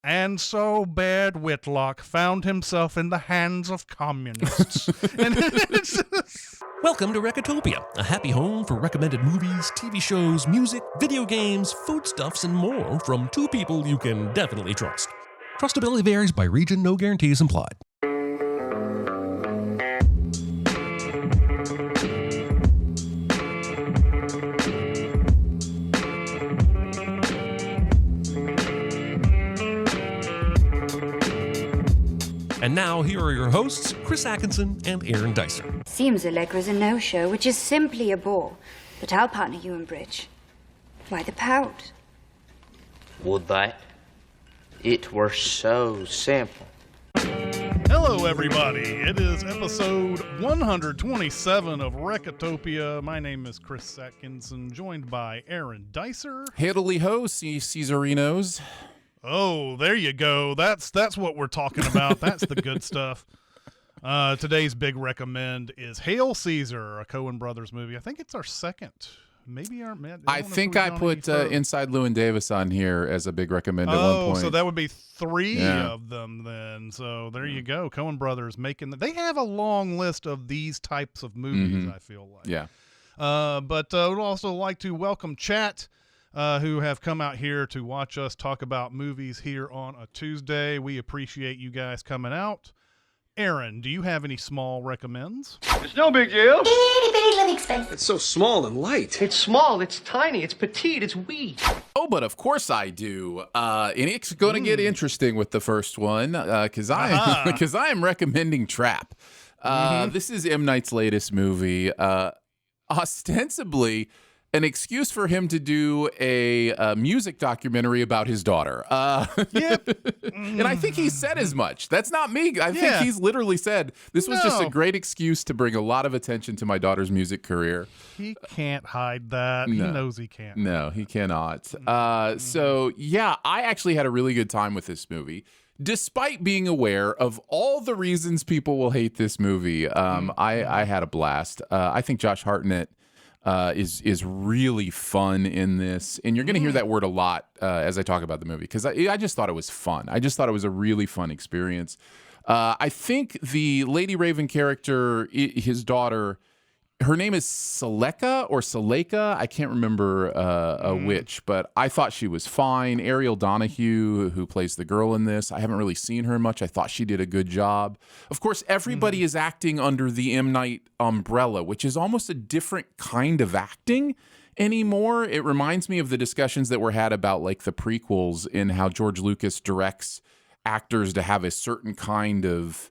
And so Baird Whitlock found himself in the hands of communists. And Welcome to Recotopia, a happy home for recommended movies, TV shows, music, video games, foodstuffs, and more from two people you can definitely trust. Trustability varies by region, no guarantees implied. And now, here are your hosts, Chris Atkinson and Aaron Dicer. Seems Allegra's a no-show, which is simply a bore. But I'll partner you in bridge. Why the pout? Would that? It were so simple. hello, everybody. It is episode 127 of Recotopia. My name is Chris Atkinson, joined by Aaron Dicer. Handily ho, Caesarinos. Oh, there you go. That's what we're talking about. That's the good stuff. Today's big recommend is Hail Caesar, a Coen Brothers movie. I think it's our second. Maybe our. I think I put Inside Llewyn Davis on here as a big recommend at one point. Oh, so that would be three of them then. So there you go. Coen Brothers making they have a long list of these types of movies, I feel like. Yeah. But I would also like to welcome chat. Who have come out here to watch us talk about movies here on a Tuesday. We appreciate you guys coming out. Aaron, do you have any small recommends? It's no big deal. Itty bitty living space. It's so small and light. It's small, it's tiny, it's petite, it's wee. Oh, but of course I do. And it's going to get interesting with the first one because I am recommending Trap. This is M. Night's latest movie. Ostensibly an excuse for him to do a music documentary about his daughter. Yep. And I think he said as much. That's not me. I think he's literally said, this was just a great excuse to bring a lot of attention to my daughter's music career. He can't hide that. No. He knows he can't. No, he cannot. So, yeah, I actually had a really good time with this movie. Despite being aware of all the reasons people will hate this movie, I had a blast. I think Josh Hartnett is really fun in this, and you're going to hear that word a lot as I talk about the movie because I just thought it was fun. I just thought it was a really fun experience. I think the Lady Raven character, his daughter, her name is Seleka. I can't remember which, but I thought she was fine. Ariel Donahue, who plays the girl in this, I haven't really seen her much. I thought she did a good job. Of course, everybody is acting under the M. Night umbrella, which is almost a different kind of acting anymore. It reminds me of the discussions that were had about like the prequels and how George Lucas directs actors to have a certain kind of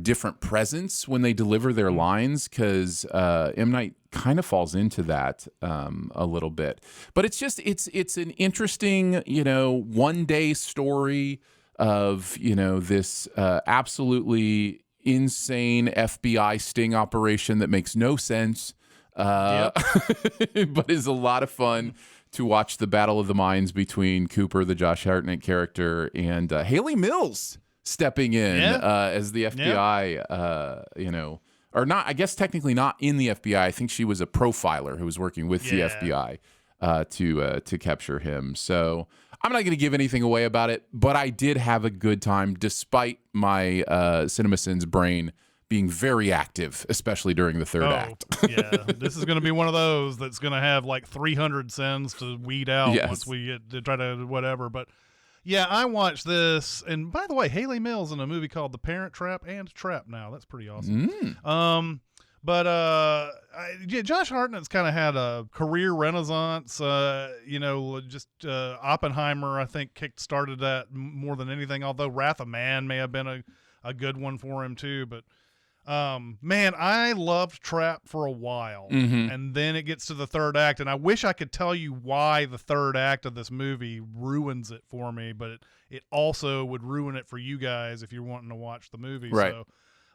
different presence when they deliver their lines, because M. Night kind of falls into that a little bit. But it's just it's an interesting, one day story of, this absolutely insane FBI sting operation that makes no sense, but is a lot of fun to watch the battle of the minds between Cooper, the Josh Hartnett character, and Haley Mills stepping in as the FBI, or not, I guess technically not in the FBI. I think she was a profiler who was working with the FBI to capture him. So I'm not going to give anything away about it, but I did have a good time despite my Cinemasins brain being very active, especially during the third act. This is going to be one of those that's going to have like 300 sins to weed out once we get to try to whatever, but yeah, I watched this, and by the way, Haley Mills in a movie called The Parent Trap and Trap now. That's pretty awesome. Josh Hartnett's kind of had a career renaissance. Oppenheimer, I think, started that more than anything, although Wrath of Man may have been a good one for him too, but man, I loved Trap for a while, and then it gets to the third act, and I wish I could tell you why the third act of this movie ruins it for me, but it also would ruin it for you guys if you're wanting to watch the movie. Right. So,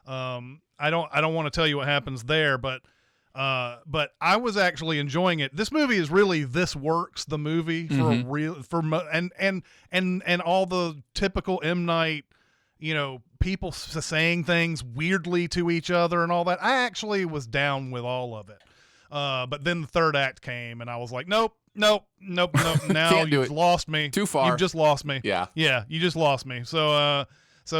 I don't want to tell you what happens there, but I was actually enjoying it. This movie is really This Works, the movie and all the typical M. Night, people saying things weirdly to each other and all that. I actually was down with all of it. But then the third act came and I was like, nope, Nope. Now Can't do you've it. lost me. Too far. You've just lost me. Yeah. Yeah, you just lost me. So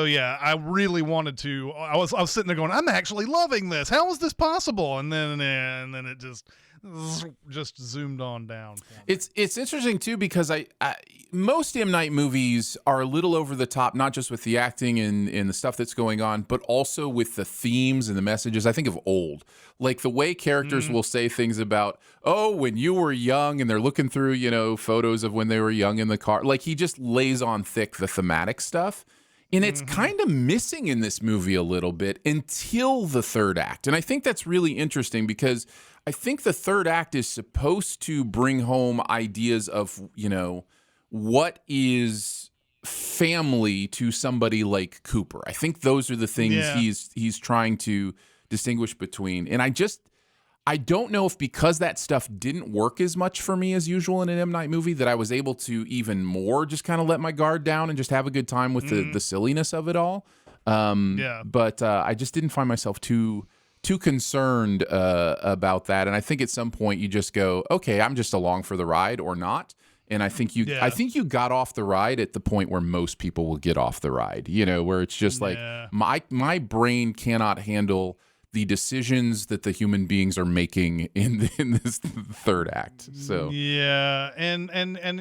yeah, I really wanted to. I was sitting there going, I'm actually loving this. How is this possible? And then it just zoomed on down. It's interesting too because I most M. Night movies are a little over the top, not just with the acting and the stuff that's going on, but also with the themes and the messages. I think of Old, like the way characters will say things about, oh, when you were young, and they're looking through photos of when they were young in the car. Like he just lays on thick the thematic stuff. And it's kind of missing in this movie a little bit until the third act. And I think that's really interesting because I think the third act is supposed to bring home ideas of, what is family to somebody like Cooper. I think those are the things he's trying to distinguish between. And I don't know if because that stuff didn't work as much for me as usual in an M. Night movie that I was able to even more just kind of let my guard down and just have a good time with the silliness of it all. But I just didn't find myself too concerned about that. And I think at some point you just go, okay, I'm just along for the ride or not. And I think you got off the ride at the point where most people will get off the ride, where it's just like my brain cannot handle the decisions that the human beings are making in this third act. So yeah, and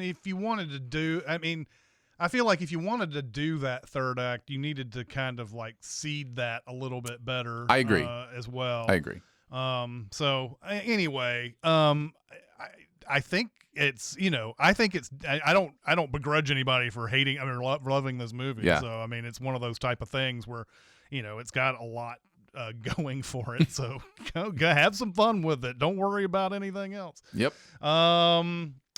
if you wanted to do, I feel like if you wanted to do that third act, you needed to kind of like seed that a little bit better. I agree as well. I agree. So anyway, I think it's I don't begrudge anybody for hating loving this movie. Yeah. So it's one of those type of things where it's got a lot going for it, so go have some fun with it. Don't worry about anything else. Yep. All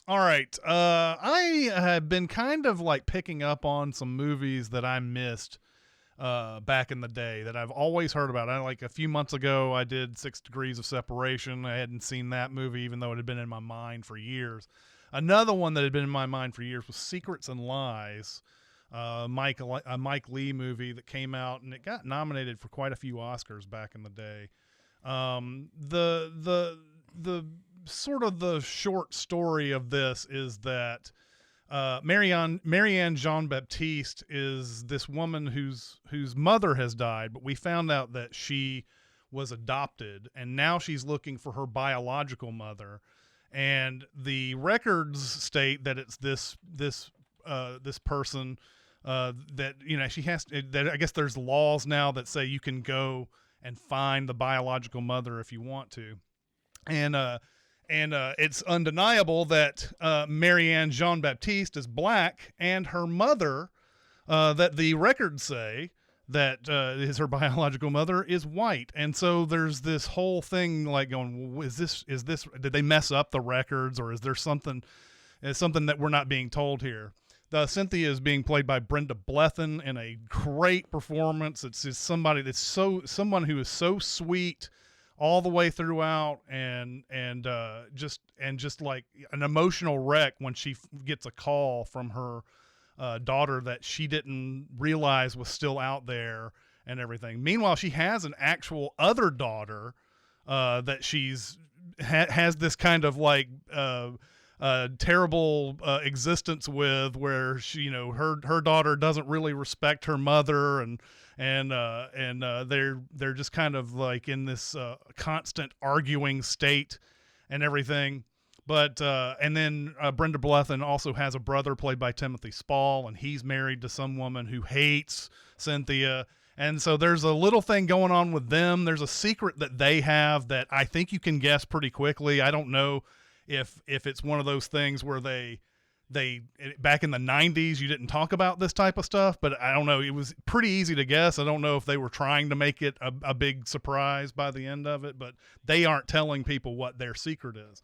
right. I have been kind of like picking up on some movies that I missed back in the day that I've always heard about. Like a few months ago, I did 6 Degrees of Separation. I hadn't seen that movie, even though it had been in my mind for years. Another one that had been in my mind for years was Secrets and Lies. A Mike Lee movie that came out, and it got nominated for quite a few Oscars back in the day. The sort of the short story of this is that Marianne Jean-Baptiste is this woman whose mother has died, but we found out that she was adopted, and now she's looking for her biological mother. And the records state that it's this person that she has to, that I guess there's laws now that say you can go and find the biological mother if you want to. And it's undeniable that Marianne Jean-Baptiste is black, and her mother, that the records say that is her biological mother, is white. And so there's this whole thing like going, well, is this did they mess up the records, or is there something that we're not being told here? Cynthia is being played by Brenda Blethyn in a great performance. It's just someone who is so sweet all the way throughout, and just like an emotional wreck when she gets a call from her daughter that she didn't realize was still out there and everything. Meanwhile, she has an actual other daughter that has this kind of like terrible existence with, where she, her daughter doesn't really respect her mother, and they're just kind of like in this constant arguing state and everything. But and then Brenda Blethyn also has a brother played by Timothy Spall, and he's married to some woman who hates Cynthia. And so there's a little thing going on with them. There's a secret that they have that I think you can guess pretty quickly. I don't know if it's one of those things where they back in the 90s you didn't talk about this type of stuff, but I don't know, it was pretty easy to guess. I don't know if they were trying to make it a big surprise by the end of it, but they aren't telling people what their secret is.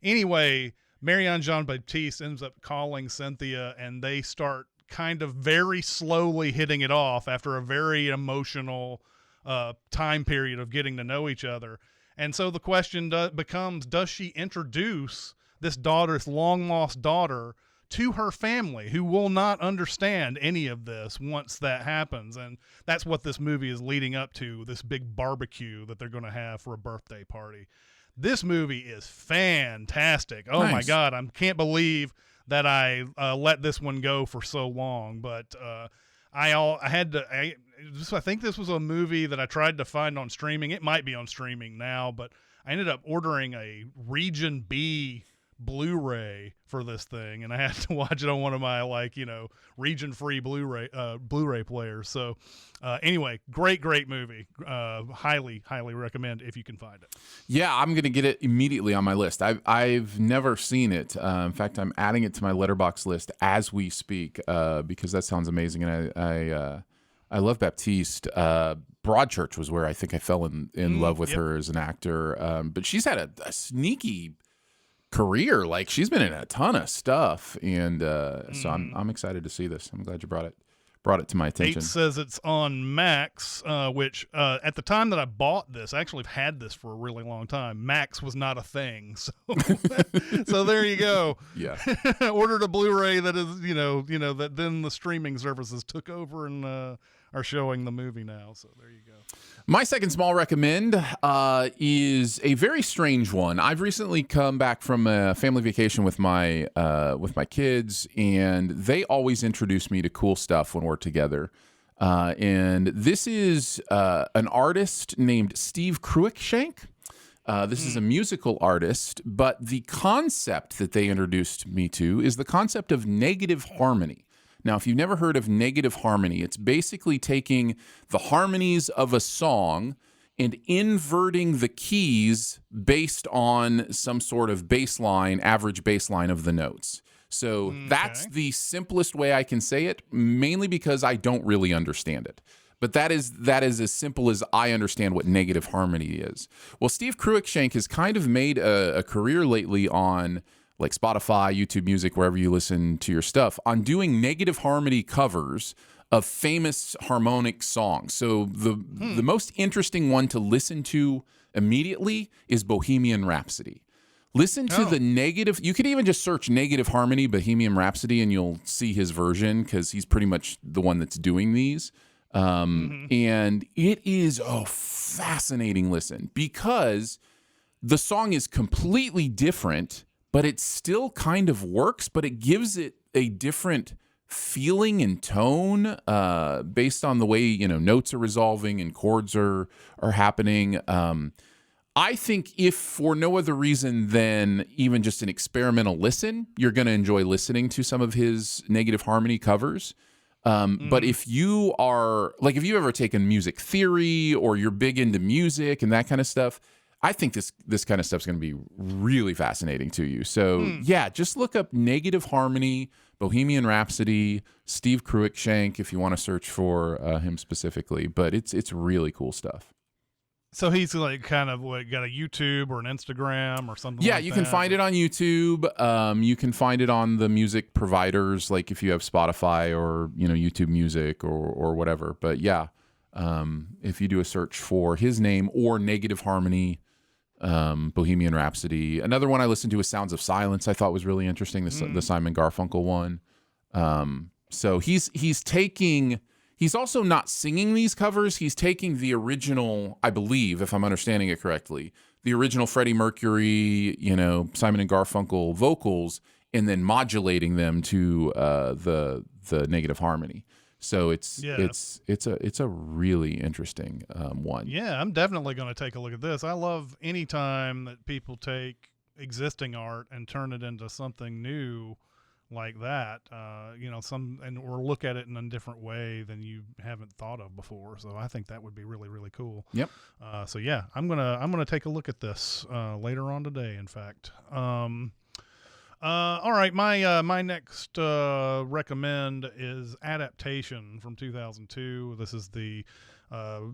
Anyway, Marianne Jean-Baptiste ends up calling Cynthia, and they start kind of very slowly hitting it off after a very emotional time period of getting to know each other. And so the question becomes, does she introduce this long lost daughter to her family, who will not understand any of this once that happens? And that's what this movie is leading up to, this big barbecue that they're going to have for a birthday party. This movie is fantastic. Oh my Nice. God, I can't believe that I let this one go for so long. But I think this was a movie that I tried to find on streaming. It might be on streaming now, but I ended up ordering a Region B Blu-ray for this thing, and I had to watch it on one of my region-free Blu-ray players. So anyway, great movie. Highly recommend if you can find it. Yeah, I'm gonna get it immediately on my list. I've never seen it. In fact, I'm adding it to my Letterboxd list as we speak because that sounds amazing, and I love Baptiste. Broadchurch was where I think I fell in love with her as an actor. But she's had a sneaky career. Like, she's been in a ton of stuff, and so I'm excited to see this. I'm glad you brought it to my attention. 8 says it's on Max, which at the time that I bought this, I actually have had this for a really long time. Max was not a thing, so so there you go. Yeah. Ordered a Blu-ray that is that then the streaming services took over and are showing the movie now. So there you go. My second small recommend is a very strange one. I've recently come back from a family vacation with my kids, and they always introduce me to cool stuff when we're together. And this is an artist named Steve Cruikshank. This is a musical artist, but the concept that they introduced me to is the concept of negative harmony. Now, if you've never heard of negative harmony, it's basically taking the harmonies of a song and inverting the keys based on some sort of average baseline of the notes. So that's the simplest way I can say it, mainly because I don't really understand it. But that is as simple as I understand what negative harmony is. Well, Steve Cruikshank has kind of made a career lately on like Spotify, YouTube Music, wherever you listen to your stuff, on doing negative harmony covers of famous harmonic songs. So the most interesting one to listen to immediately is Bohemian Rhapsody. Listen to the negative. You could even just search negative harmony Bohemian Rhapsody and you'll see his version because he's pretty much the one that's doing these. And it is a fascinating listen because the song is completely different, but it still kind of works, but it gives it a different feeling and tone based on the way, notes are resolving and chords are happening. I think if for no other reason than even just an experimental listen, you're going to enjoy listening to some of his negative harmony covers. But if you are, like, if you've ever taken music theory or you're big into music and that kind of stuff, I think this kind of stuff's going to be really fascinating to you. So yeah, just look up negative harmony, Bohemian Rhapsody, Steve Cruikshank if you want to search for him specifically. But it's really cool stuff. So he's like kind of got a YouTube or an Instagram or something. Yeah, like you that. can find it on YouTube. You can find it on the music providers, like if you have Spotify or YouTube Music or whatever. But yeah, if you do a search for his name or negative harmony, Bohemian Rhapsody. Another one I listened to was Sounds of Silence. I thought was really interesting. The Simon Garfunkel one. So he's also not singing these covers. He's taking the original, I believe, if I'm understanding it correctly, the original Freddie Mercury, Simon and Garfunkel vocals, and then modulating them to the negative harmony. So it's a really interesting one. Yeah, I'm definitely going to take a look at this. I love any time that people take existing art and turn it into something new like that, or look at it in a different way than you haven't thought of before. So I think that would be really, really cool. Yep. So yeah, I'm gonna take a look at this later on today. In fact. All right, my next recommend is Adaptation from 2002. This is the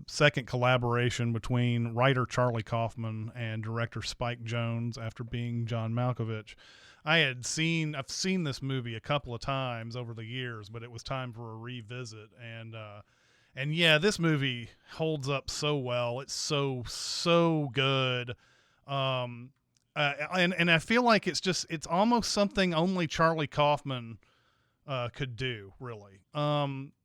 second collaboration between writer Charlie Kaufman and director Spike Jonze after being John Malkovich. I've seen this movie a couple of times over the years, but it was time for a revisit. And yeah, this movie holds up so well. It's so good. And I feel like it's almost something only Charlie Kaufman could do, really. The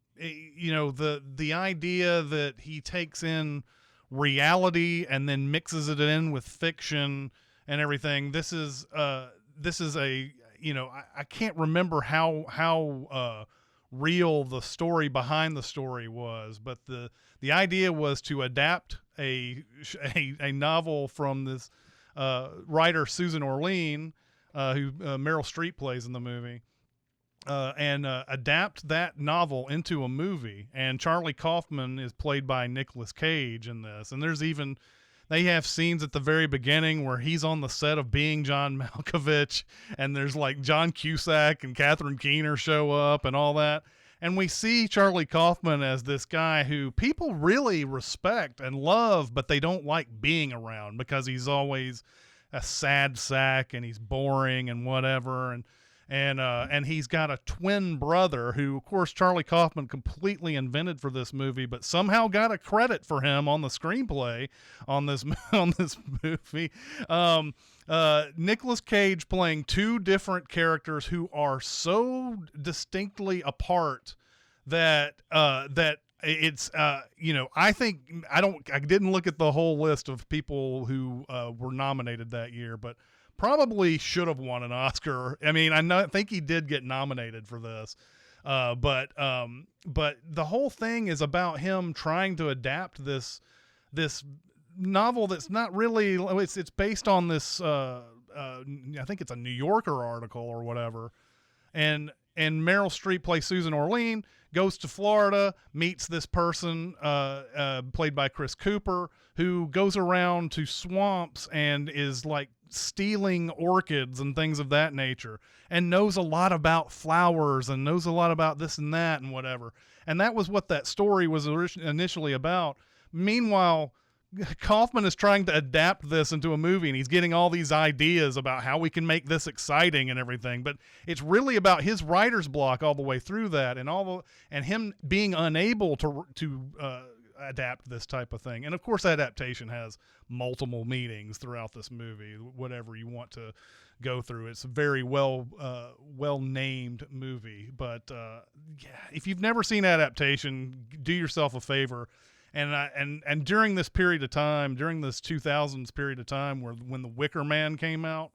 idea that he takes in reality and then mixes it in with fiction and everything. This is a, I can't remember how real the story behind the story was, but the idea was to adapt a novel from this writer Susan Orlean, who Meryl Streep plays in the movie, and adapt that novel into a movie. And Charlie Kaufman is played by Nicolas Cage in this. And they have scenes at the very beginning where he's on the set of Being John Malkovich, and there's like John Cusack and Catherine Keener show up and all that. And we see Charlie Kaufman as this guy who people really respect and love, but they don't like being around because he's always a sad sack and he's boring and whatever. And he's got a twin brother who, of course, Charlie Kaufman completely invented for this movie, but somehow got a credit for him on the screenplay on this movie. Nicolas Cage playing two different characters who are so distinctly apart that it's I think I didn't look at the whole list of people who were nominated that year, but probably should have won an Oscar. I mean, I think he did get nominated for this, but the whole thing is about him trying to adapt this novel that's not really. It's based on this. I think it's a New Yorker article or whatever, and Meryl Streep plays Susan Orlean, goes to Florida, meets this person played by Chris Cooper, who goes around to swamps and is like stealing orchids and things of that nature, and knows a lot about flowers and knows a lot about this and that and whatever. And that was what that story was initially about. Meanwhile, Kaufman is trying to adapt this into a movie, and he's getting all these ideas about how we can make this exciting and everything. But it's really about his writer's block all the way through that, and him being unable to adapt this type of thing. And of course, adaptation has multiple meanings throughout this movie, whatever you want to go through. It's a very well named movie. But if you've never seen Adaptation, do yourself a favor. And during this period of time, during this 2000s period of time when The Wicker Man came out,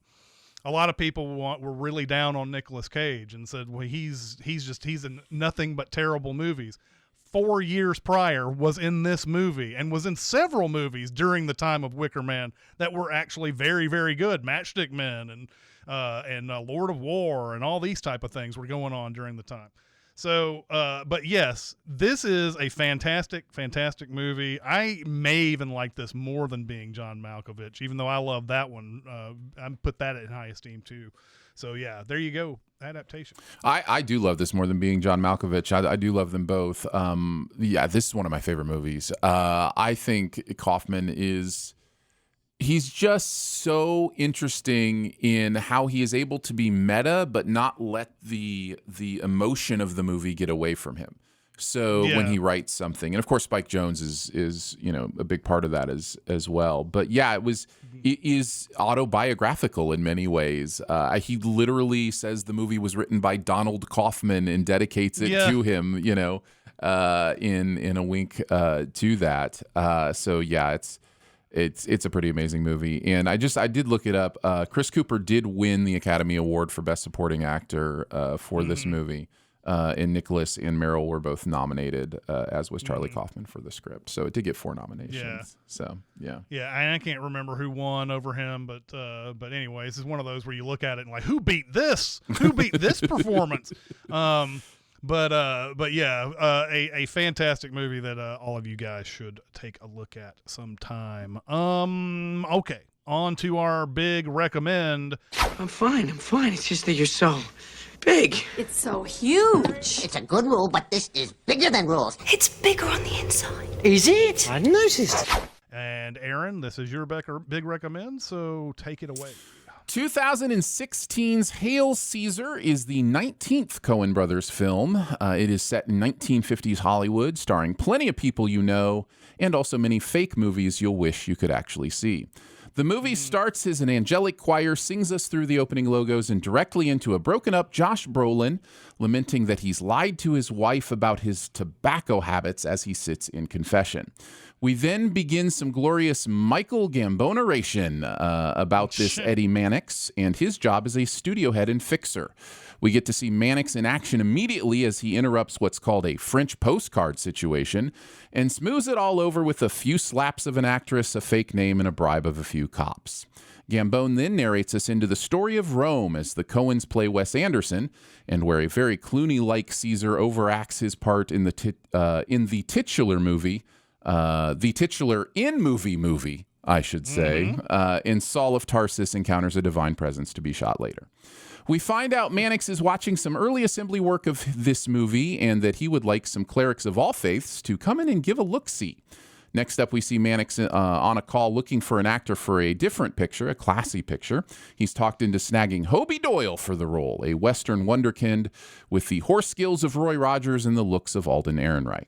a lot of people were really down on Nicolas Cage and said, well, he's in nothing but terrible movies. 4 years prior was in this movie and was in several movies during the time of Wicker Man that were actually very, very good. Matchstick Men and Lord of War and all these type of things were going on during the time. So, but yes, this is a fantastic, fantastic movie. I may even like this more than Being John Malkovich, even though I love that one. I put that in high esteem too. So yeah, there you go. Adaptation. I do love this more than Being John Malkovich. I do love them both. Yeah, this is one of my favorite movies. I think Kaufman he's just so interesting in how he is able to be meta, but not let the emotion of the movie get away from him. So when he writes something, and of course Spike Jonze is a big part of that as well. But yeah, it is autobiographical in many ways. He literally says the movie was written by Donald Kaufman and dedicates it to him. In a wink to that. So yeah, it's a pretty amazing movie. And I did look it up. Chris Cooper did win the Academy Award for Best Supporting Actor for this movie. And Nicholas and Meryl were both nominated, as was Charlie Kaufman for the script. So it did get 4 nominations. Yeah. So yeah. Yeah, I can't remember who won over him, but anyways, it's one of those where you look at it and like, who beat this? Who beat this performance? But yeah, a fantastic movie that all of you guys should take a look at sometime. Okay, on to our big recommend. I'm fine. It's just that you're so big. It's so huge. It's a good rule, but this is bigger than rules. It's bigger on the inside. Is it? I noticed. And Aaron, this is your big recommend, so take it away. 2016's Hail Caesar is the 19th Coen Brothers film. It is set in 1950s Hollywood, starring plenty of people you know, and also many fake movies you'll wish you could actually see. The movie starts as an angelic choir sings us through the opening logos and directly into a broken-up Josh Brolin, lamenting that he's lied to his wife about his tobacco habits as he sits in confession. We then begin some glorious Michael Gambon narration about this Eddie Mannix and his job as a studio head and fixer. We get to see Mannix in action immediately as he interrupts what's called a French postcard situation and smooths it all over with a few slaps of an actress, a fake name, and a bribe of a few cops. Gambon then narrates us into the story of Rome as the Coens play Wes Anderson, and where a very Clooney-like Caesar overacts his part in the titular movie, the titular in-movie, I should say, in Saul of Tarsus encounters a divine presence to be shot later. We find out Mannix is watching some early assembly work of this movie and that he would like some clerics of all faiths to come in and give a look-see. Next up, we see Mannix on a call looking for an actor for a different picture, a classy picture. He's talked into snagging Hobie Doyle for the role, a Western wonderkind with the horse skills of Roy Rogers and the looks of Alden Ehrenreich.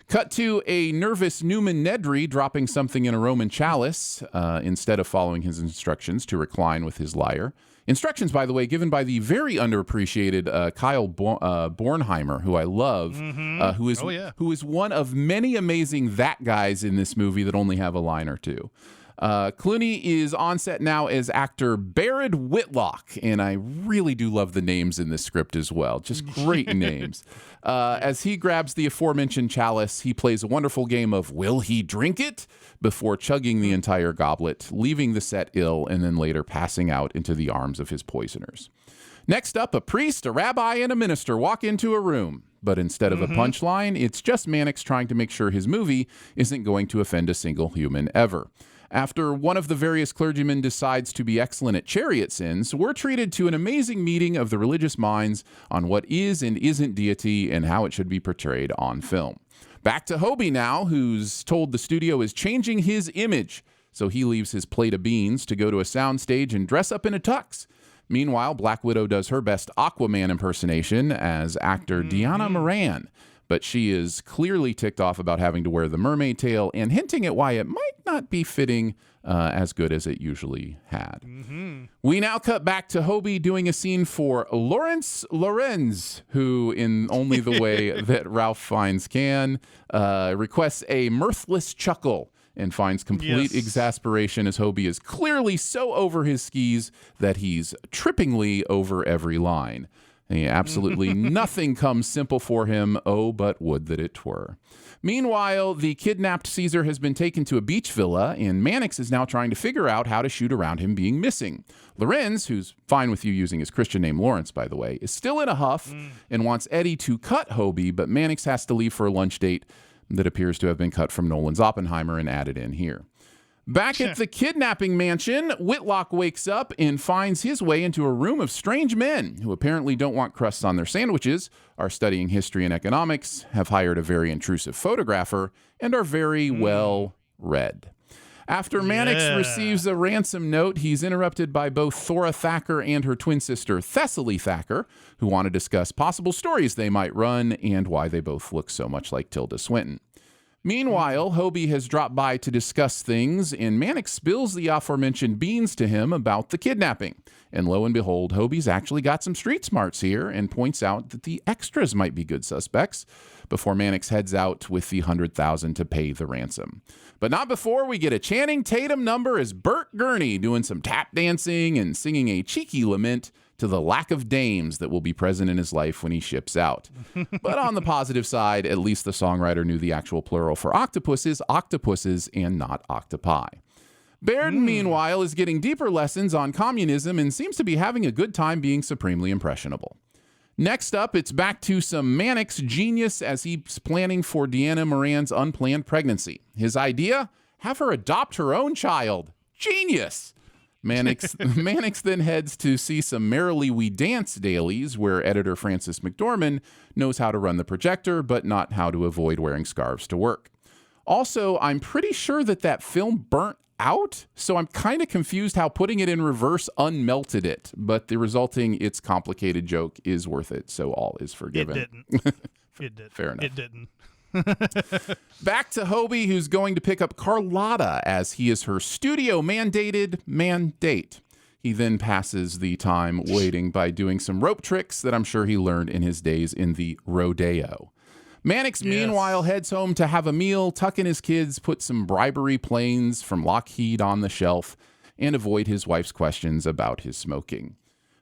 Cut to a nervous Newman Nedry dropping something in a Roman chalice instead of following his instructions to recline with his lyre. Instructions, by the way, given by the very underappreciated Kyle Bornheimer, who I love, who is one of many amazing that guys in this movie that only have a line or two. Clooney is on set now as actor Barrett Whitlock, and I really do love the names in this script as well. Just great names. As he grabs the aforementioned chalice, he plays a wonderful game of Will He Drink It? Before chugging the entire goblet, leaving the set ill, and then later passing out into the arms of his poisoners. Next up, a priest, a rabbi, and a minister walk into a room. But instead of a punchline, it's just Mannix trying to make sure his movie isn't going to offend a single human ever. After one of the various clergymen decides to be excellent at chariot sins, we're treated to an amazing meeting of the religious minds on what is and isn't deity and how it should be portrayed on film. Back to Hobie now, who's told the studio is changing his image, so he leaves his plate of beans to go to a soundstage and dress up in a tux. Meanwhile, Black Widow does her best Aquaman impersonation as actor Deanna Moran, but she is clearly ticked off about having to wear the mermaid tail and hinting at why it might not be fitting as good as it usually had. We now cut back to Hobie doing a scene for Lawrence Lorenz, who, in only the way that Ralph Fiennes can, requests a mirthless chuckle and finds complete exasperation as Hobie is clearly so over his skis that he's trippingly over every line. Absolutely nothing comes simple for him. Oh, but would that it were. Meanwhile, the kidnapped Caesar has been taken to a beach villa, and Mannix is now trying to figure out how to shoot around him being missing. Lorenz, who's fine with you using his Christian name Lawrence, by the way, is still in a huff and wants Eddie to cut Hobie, but Mannix has to leave for a lunch date that appears to have been cut from Nolan's Oppenheimer and added in here. Back at the kidnapping mansion, Whitlock wakes up and finds his way into a room of strange men who apparently don't want crusts on their sandwiches, are studying history and economics, have hired a very intrusive photographer, and are very well read. After Mannix receives a ransom note, he's interrupted by both Thora Thacker and her twin sister Thessaly Thacker, who want to discuss possible stories they might run and why they both look so much like Tilda Swinton. Meanwhile, Hobie has dropped by to discuss things, and Mannix spills the aforementioned beans to him about the kidnapping. And lo and behold, Hobie's actually got some street smarts here and points out that the extras might be good suspects before Mannix heads out with the $100,000 to pay the ransom. But not before we get a Channing Tatum number as Bert Gurney doing some tap dancing and singing a cheeky lament to the lack of dames that will be present in his life when he ships out. But on the positive side, at least the songwriter knew the actual plural for octopus is octopuses and not octopi. Baird, meanwhile, is getting deeper lessons on communism and seems to be having a good time being supremely impressionable. Next up, it's back to some Mannix genius as he's planning for Deanna Moran's unplanned pregnancy. His idea? Have her adopt her own child. Genius! Mannix then heads to see some Merrily We Dance dailies where editor Francis McDormand knows how to run the projector, but not how to avoid wearing scarves to work. Also, I'm pretty sure that film burnt out, so I'm kind of confused how putting it in reverse unmelted it, but the resulting It's Complicated joke is worth it, so all is forgiven. It didn't. It did. Fair enough. It didn't. Back to Hobie, who's going to pick up Carlotta as he is her studio-mandated mandate. He then passes the time waiting by doing some rope tricks that I'm sure he learned in his days in the rodeo. Mannix, meanwhile, heads home to have a meal, tuck in his kids, put some bribery planes from Lockheed on the shelf, and avoid his wife's questions about his smoking.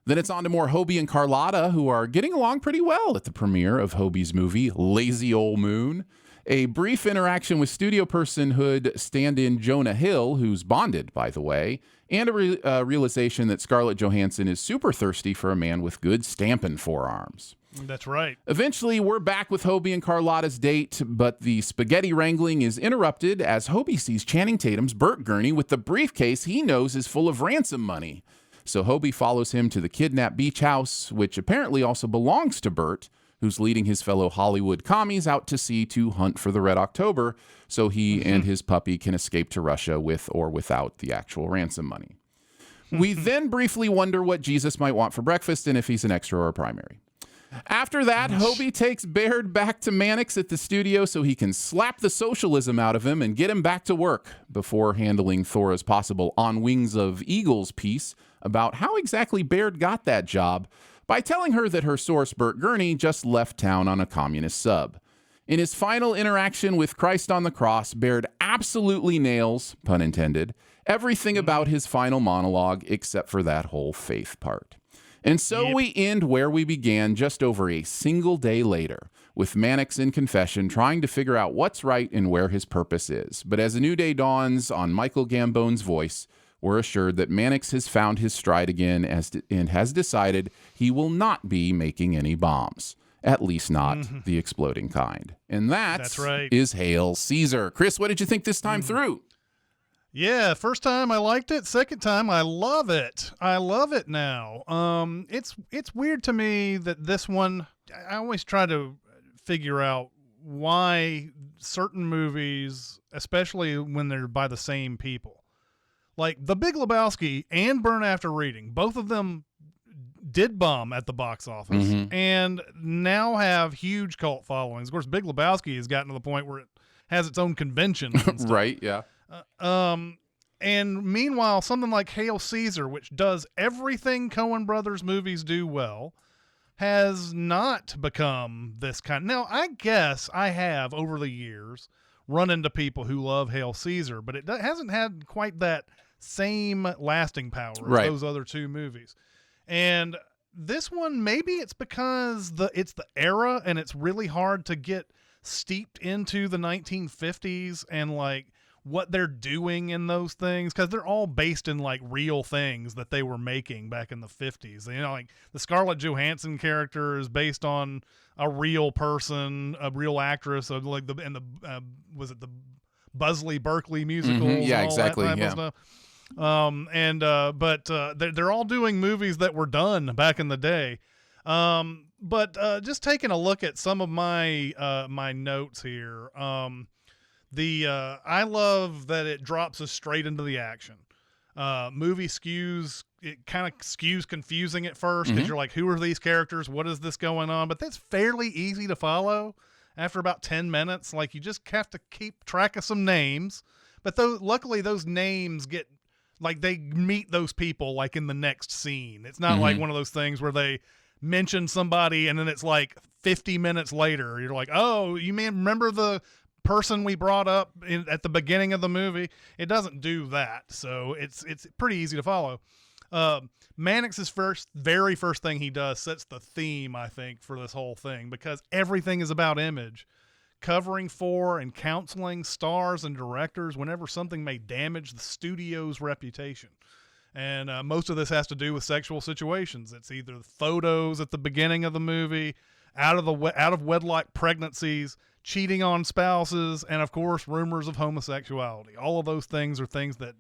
Then it's on to more Hobie and Carlotta, who are getting along pretty well at the premiere of Hobie's movie, Lazy Ol' Moon. A brief interaction with studio personhood stand-in Jonah Hill, who's bonded, by the way, and a realization that Scarlett Johansson is super thirsty for a man with good stampin' forearms. That's right. Eventually, we're back with Hobie and Carlotta's date, but the spaghetti wrangling is interrupted as Hobie sees Channing Tatum's Burt Gurney with the briefcase he knows is full of ransom money. So Hobie follows him to the kidnapped beach house, which apparently also belongs to Burt, who's leading his fellow Hollywood commies out to sea to hunt for the Red October so he and his puppy can escape to Russia with or without the actual ransom money. We then briefly wonder what Jesus might want for breakfast and if he's an extra or a primary. After that, Hobie takes Baird back to Mannix at the studio so he can slap the socialism out of him and get him back to work before handling Thora's possible On Wings of Eagles piece about how exactly Baird got that job by telling her that her source, Burt Gurney, just left town on a communist sub. In his final interaction with Christ on the cross, Baird absolutely nails, pun intended, everything about his final monologue except for that whole faith part. And so we end where we began just over a single day later, with Mannix in confession trying to figure out what's right and where his purpose is. But as a new day dawns on Michael Gambone's voice, we're assured that Mannix has found his stride again and has decided he will not be making any bombs. At least not the exploding kind. And that's right. Is Hail Caesar. Chris, what did you think this time through? Yeah, first time I liked it. Second time I love it. I love it now. It's weird to me that this one, I always try to figure out why certain movies, especially when they're by the same people, like The Big Lebowski and Burn After Reading, both of them did bomb at the box office and now have huge cult followings. Of course, Big Lebowski has gotten to the point where it has its own convention. Right, yeah. And meanwhile, something like Hail Caesar, which does everything Coen Brothers movies do well, has not become this kind. Now, I guess I have, over the years, run into people who love Hail Caesar, but it hasn't had quite that same lasting power as those other two movies. And this one, maybe it's because it's the era and it's really hard to get steeped into the 1950s and like what they're doing in those things, because they're all based in like real things that they were making back in the 50s. You know, like the Scarlett Johansson character is based on a real person, a real actress, like was it the Buzzley Berkeley musicals? Yeah, and all exactly. That type of stuff. But they're all doing movies that were done back in the day. But just taking a look at some of my my notes here. I love that it drops us straight into the action. Movie kind of skews confusing at first because you're like, who are these characters? What is this going on? But that's fairly easy to follow after about 10 minutes. Like, you just have to keep track of some names. But luckily those names they meet those people like in the next scene. It's not like one of those things where they mention somebody and then it's like 50 minutes later you're like, oh, you remember the person we brought up at the beginning of the movie? It doesn't do that, so it's pretty easy to follow. Mannix's very first thing he does sets the theme, I think, for this whole thing, because everything is about image, covering for and counseling stars and directors whenever something may damage the studio's reputation. And most of this has to do with sexual situations. It's either photos at the beginning of the movie, out of wedlock pregnancies, cheating on spouses, and of course rumors of homosexuality. All of those things are things that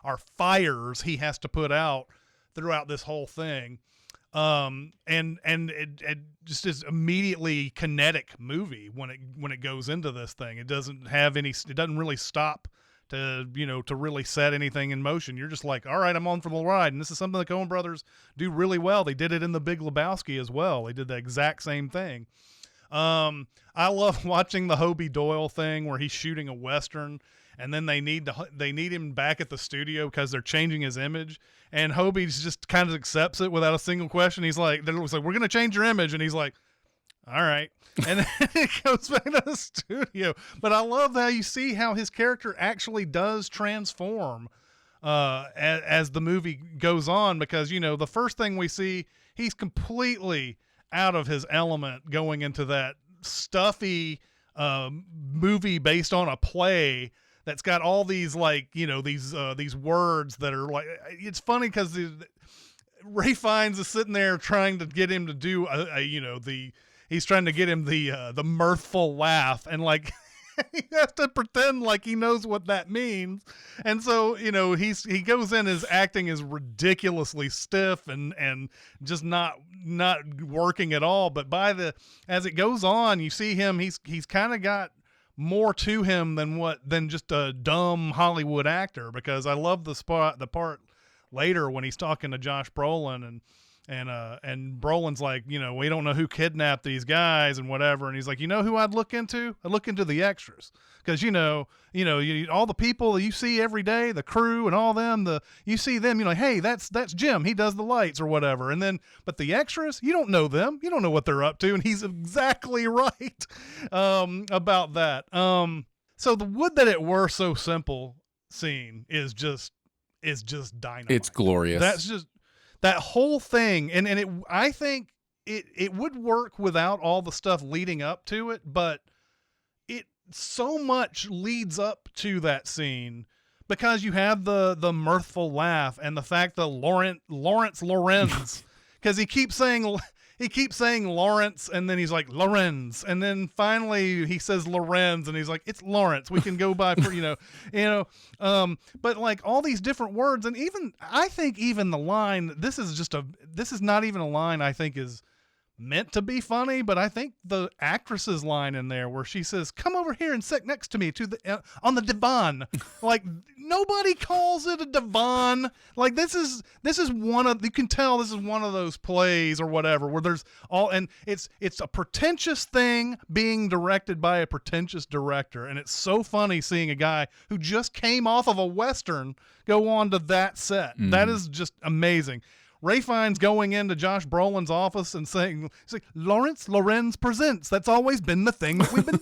are fires he has to put out throughout this whole thing. And it just is immediately kinetic movie when it goes into this thing. It doesn't really stop to really set anything in motion. You're just like, all right, I'm on for the ride. And this is something the Coen Brothers do really well. They did it in The Big Lebowski as well. They did the exact same thing. I love watching the Hobie Doyle thing where he's shooting a Western, and then they need him back at the studio because they're changing his image. And Hobie just kind of accepts it without a single question. He's like, we're going to change your image. And he's like, all right. And then he goes back to the studio. But I love how you see how his character actually does transform as the movie goes on, because, you know, the first thing we see, he's completely out of his element going into that stuffy movie based on a play that's got all these, like, you know, these words that are like, it's funny because Ray Fiennes is sitting there trying to get him to do he's trying to get him the mirthful laugh, and like he has to pretend like he knows what that means. And so, you know, he goes in as acting is ridiculously stiff and just not working at all. But as it goes on, you see him, he's kind of got more to him than just a dumb Hollywood actor, because I love the part later when he's talking to Josh Brolin and Brolin's like, you know, we don't know who kidnapped these guys and whatever. And he's like, you know who I'd look into? I'd look into the extras. Because, you know, all the people that you see every day, the crew and all them, you see them, you know, hey, that's Jim. He does the lights or whatever. And then, but the extras, you don't know them. You don't know what they're up to. And he's exactly right about that. So the would that it were so simple scene is just dynamite. It's glorious. That's just, that whole thing, and I think it would work without all the stuff leading up to it, but it so much leads up to that scene because you have the mirthful laugh and the fact that Lawrence Lorenz, because he keeps saying Lawrence, and then he's like Lorenz, and then finally he says Lorenz, and he's like, it's Lawrence. We can go by for but like all these different words, and I think even the line, this is not even a line I think is meant to be funny, but I think the actress's line in there where she says, "Come over here and sit next to me on the divan," like nobody calls it a divan. Like this is you can tell this is one of those plays or whatever where there's and it's a pretentious thing being directed by a pretentious director, and it's so funny seeing a guy who just came off of a Western go on to that set. Mm. That is just amazing. Ray Fiennes going into Josh Brolin's office and saying, Lawrence Lorenz presents. That's always been the thing that we've been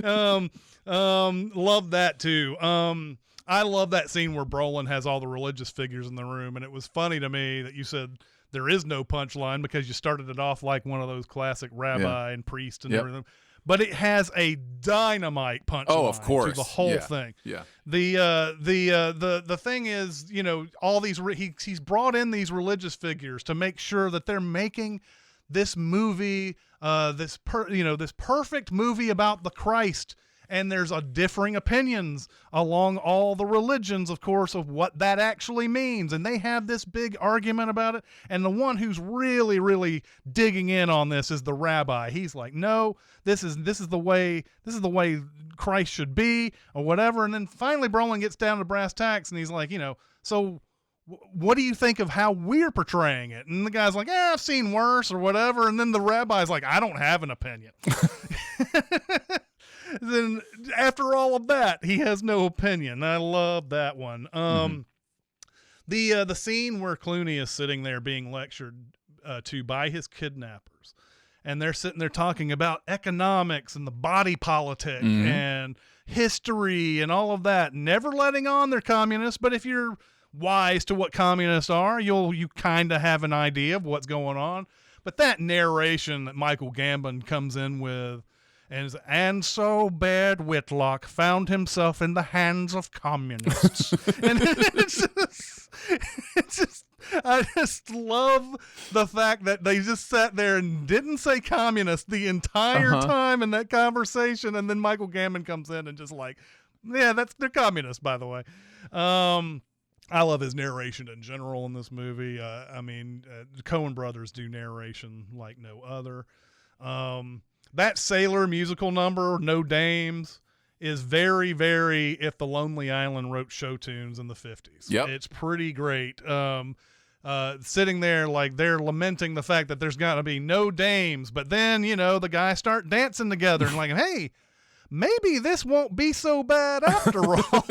doing. Love that too. I love that scene where Brolin has all the religious figures in the room. And it was funny to me that you said there is no punchline because you started it off like one of those classic rabbi and priest and everything. But it has a dynamite punchline. Oh, of course. To the whole thing. Yeah. The thing is, you know, all these he's brought in these religious figures to make sure that they're making this movie, this perfect movie about the Christ. And there's differing opinions along all the religions, of course, of what that actually means. And they have this big argument about it. And the one who's really, really digging in on this is the rabbi. He's like, no, this is the way Christ should be, or whatever. And then finally Brolin gets down to brass tacks and he's like, you know, so what do you think of how we're portraying it? And the guy's like, I've seen worse or whatever. And then the rabbi's like, I don't have an opinion. Then after all of that, he has no opinion. I love that one. The scene where Clooney is sitting there being lectured to by his kidnappers, and they're sitting there talking about economics and the body politic and history and all of that, never letting on they're communists. But if you're wise to what communists are, you kind of have an idea of what's going on. But that narration that Michael Gambon comes in with, and so Baird Whitlock found himself in the hands of communists. And I just love the fact that they just sat there and didn't say communist the entire time in that conversation. And then Michael Gambon comes in and just like, yeah, they're communists, by the way. I love his narration in general in this movie. The Coen brothers do narration like no other. That Sailor musical number, No Dames, is very, very if the Lonely Island wrote show tunes in the 50s. Yep. It's pretty great. sitting there like they're lamenting the fact that there's got to be no dames, but then the guys start dancing together and like, hey, maybe this won't be so bad after all.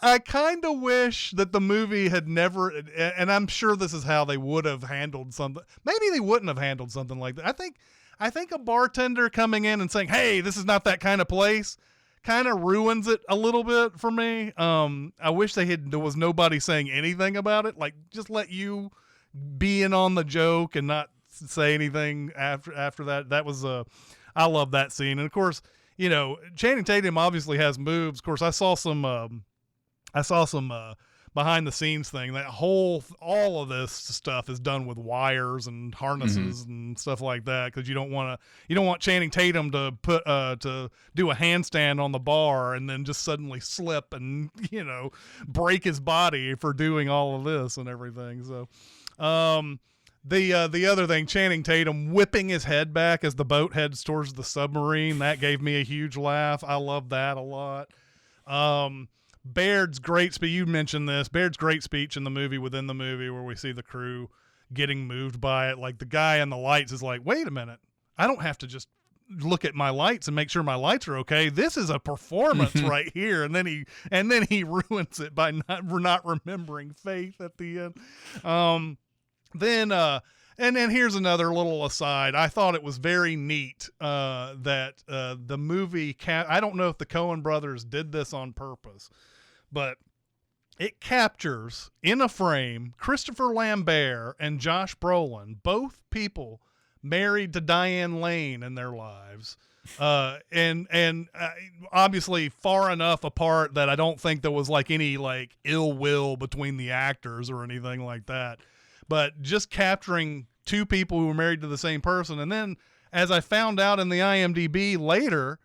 I kind of wish that the movie had never, and I'm sure this is how they would have handled something. Maybe they wouldn't have handled something like that. I think a bartender coming in and saying, hey, this is not that kind of place, kind of ruins it a little bit for me. I wish there was nobody saying anything about it. Like, just let you be in on the joke and not say anything after that. That was I love that scene. And of course, Channing Tatum obviously has moves. Of course, I saw some behind the scenes thing. All of this stuff is done with wires and harnesses and stuff like that, because you don't want Channing Tatum to to do a handstand on the bar and then just suddenly slip and break his body for doing all of this and everything. So the other thing, Channing Tatum whipping his head back as the boat heads towards the submarine, that gave me a huge laugh. I love that a lot. Baird's great speech. You mentioned this. Baird's great speech in the movie, within the movie, where we see the crew getting moved by it. Like, the guy in the lights is like, wait a minute, I don't have to just look at my lights and make sure my lights are okay. This is a performance right here. And then he ruins it by not remembering Faith at the end. And then here's another little aside. I thought it was very neat that the movie, I don't know if the Coen brothers did this on purpose, but it captures in a frame Christopher Lambert and Josh Brolin, both people married to Diane Lane in their lives. And obviously far enough apart that I don't think there was like any like ill will between the actors or anything like that. But just capturing two people who were married to the same person. And then, as I found out in the IMDb later,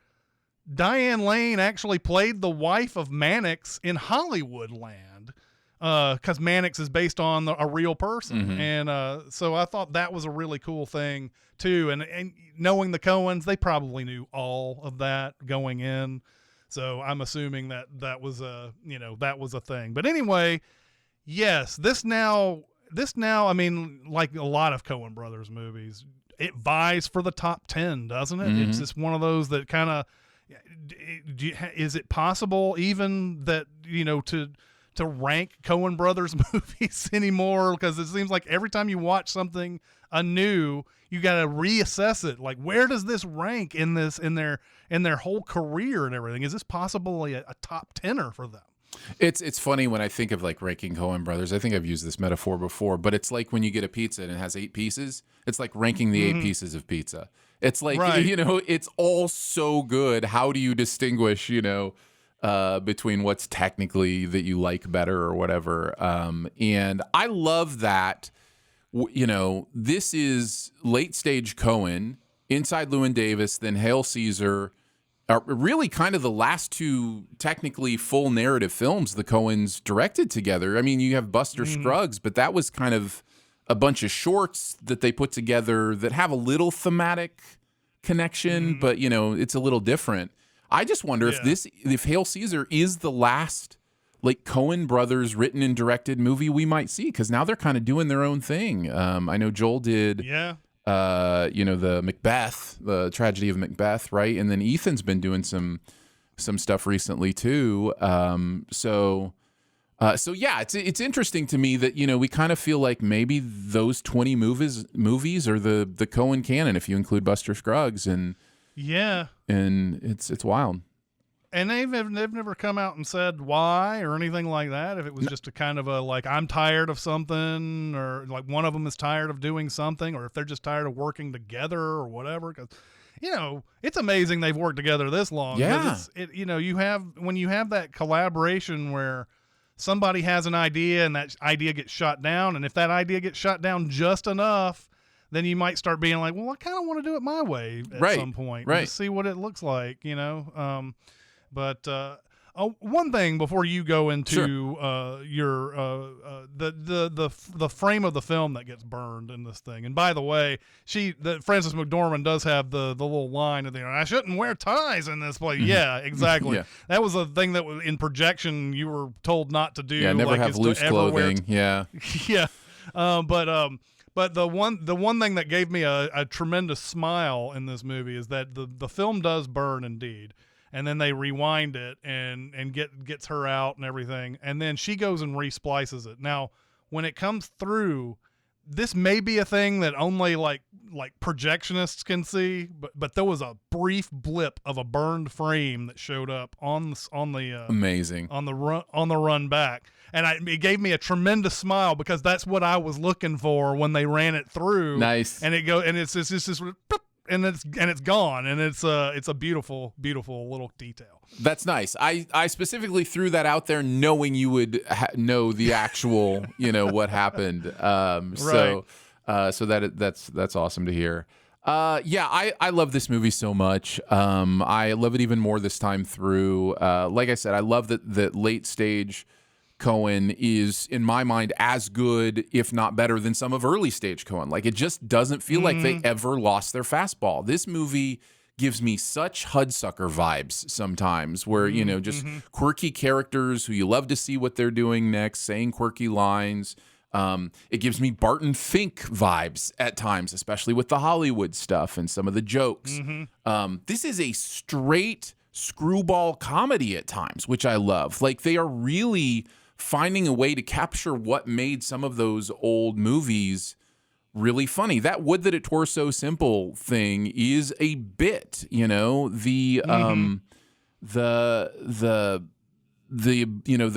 Diane Lane actually played the wife of Mannix in Hollywoodland, because Mannix is based on a real person. And so I thought that was a really cool thing, too. And knowing the Coens, they probably knew all of that going in. So I'm assuming that was a thing. But anyway, yes, this now, I mean, like a lot of Coen Brothers movies, it vies for the top 10, doesn't it? It's just one of those that kind of, is it possible even that, to rank Coen Brothers movies anymore? Because it seems like every time you watch something anew, you got to reassess it. Like, where does this rank in their whole career and everything? Is this possibly a top 10er for them? It's funny when I think of like ranking Coen Brothers. I think I've used this metaphor before, but it's like when you get a pizza and it has 8 pieces. It's like ranking the 8 pieces of pizza. It's like, it's all so good. How do you distinguish, between what's technically that you like better or whatever? And I love that, this is late stage Coen, Inside Llewyn Davis, then Hail Caesar, are really kind of the last 2 technically full narrative films the Coens directed together. I mean, you have Buster Scruggs, but that was kind of a bunch of shorts that they put together that have a little thematic connection, but it's a little different. I just wonder if Hail Caesar is the last like Coen Brothers written and directed movie we might see, because now they're kind of doing their own thing. I know Joel did the Macbeth, the tragedy of Macbeth, right? And then Ethan's been doing some stuff recently too. So yeah, it's interesting to me that, we kind of feel like maybe those 20 movies are the Coen canon, if you include Buster Scruggs, and it's wild. And they've never come out and said why or anything like that. If it was just a kind of a like, I'm tired of something, or like one of them is tired of doing something, or if they're just tired of working together or whatever. Because it's amazing they've worked together this long. Yeah. When you have that collaboration where somebody has an idea and that idea gets shot down, and if that idea gets shot down just enough, then you might start being like, well, I kind of want to do it my way at some point, to see what it looks like, But One thing before you go into your the frame of the film that gets burned in this thing. And by the way, Frances McDormand does have the little line at the end. I shouldn't wear ties in this place. Yeah, exactly. That was a thing that was in projection you were told not to do. Yeah, never have loose clothing. Yeah. But the one thing that gave me a tremendous smile in this movie is that the film does burn indeed, and then they rewind it and gets her out and everything, and then she goes and resplices it. Now, when it comes through, this may be a thing that only like projectionists can see, but there was a brief blip of a burned frame that showed up on the amazing on the run back. And it gave me a tremendous smile because that's what I was looking for when they ran it through. Nice. And it's just this, and it's gone, and it's a beautiful little detail. That's nice. I specifically threw that out there knowing you would know the actual, what happened. So that's awesome to hear. I love this movie so much. I love it even more this time through. Like I said, I love that late stage Coen is, in my mind, as good, if not better, than some of early stage Coen. Like, it just doesn't feel like they ever lost their fastball. This movie gives me such Hudsucker vibes sometimes, where, just quirky characters who you love to see what they're doing next, saying quirky lines. It gives me Barton Fink vibes at times, especially with the Hollywood stuff and some of the jokes. This is a straight screwball comedy at times, which I love. Like, they are really finding a way to capture what made some of those old movies really funny. That would that it were so simple thing is a bit, the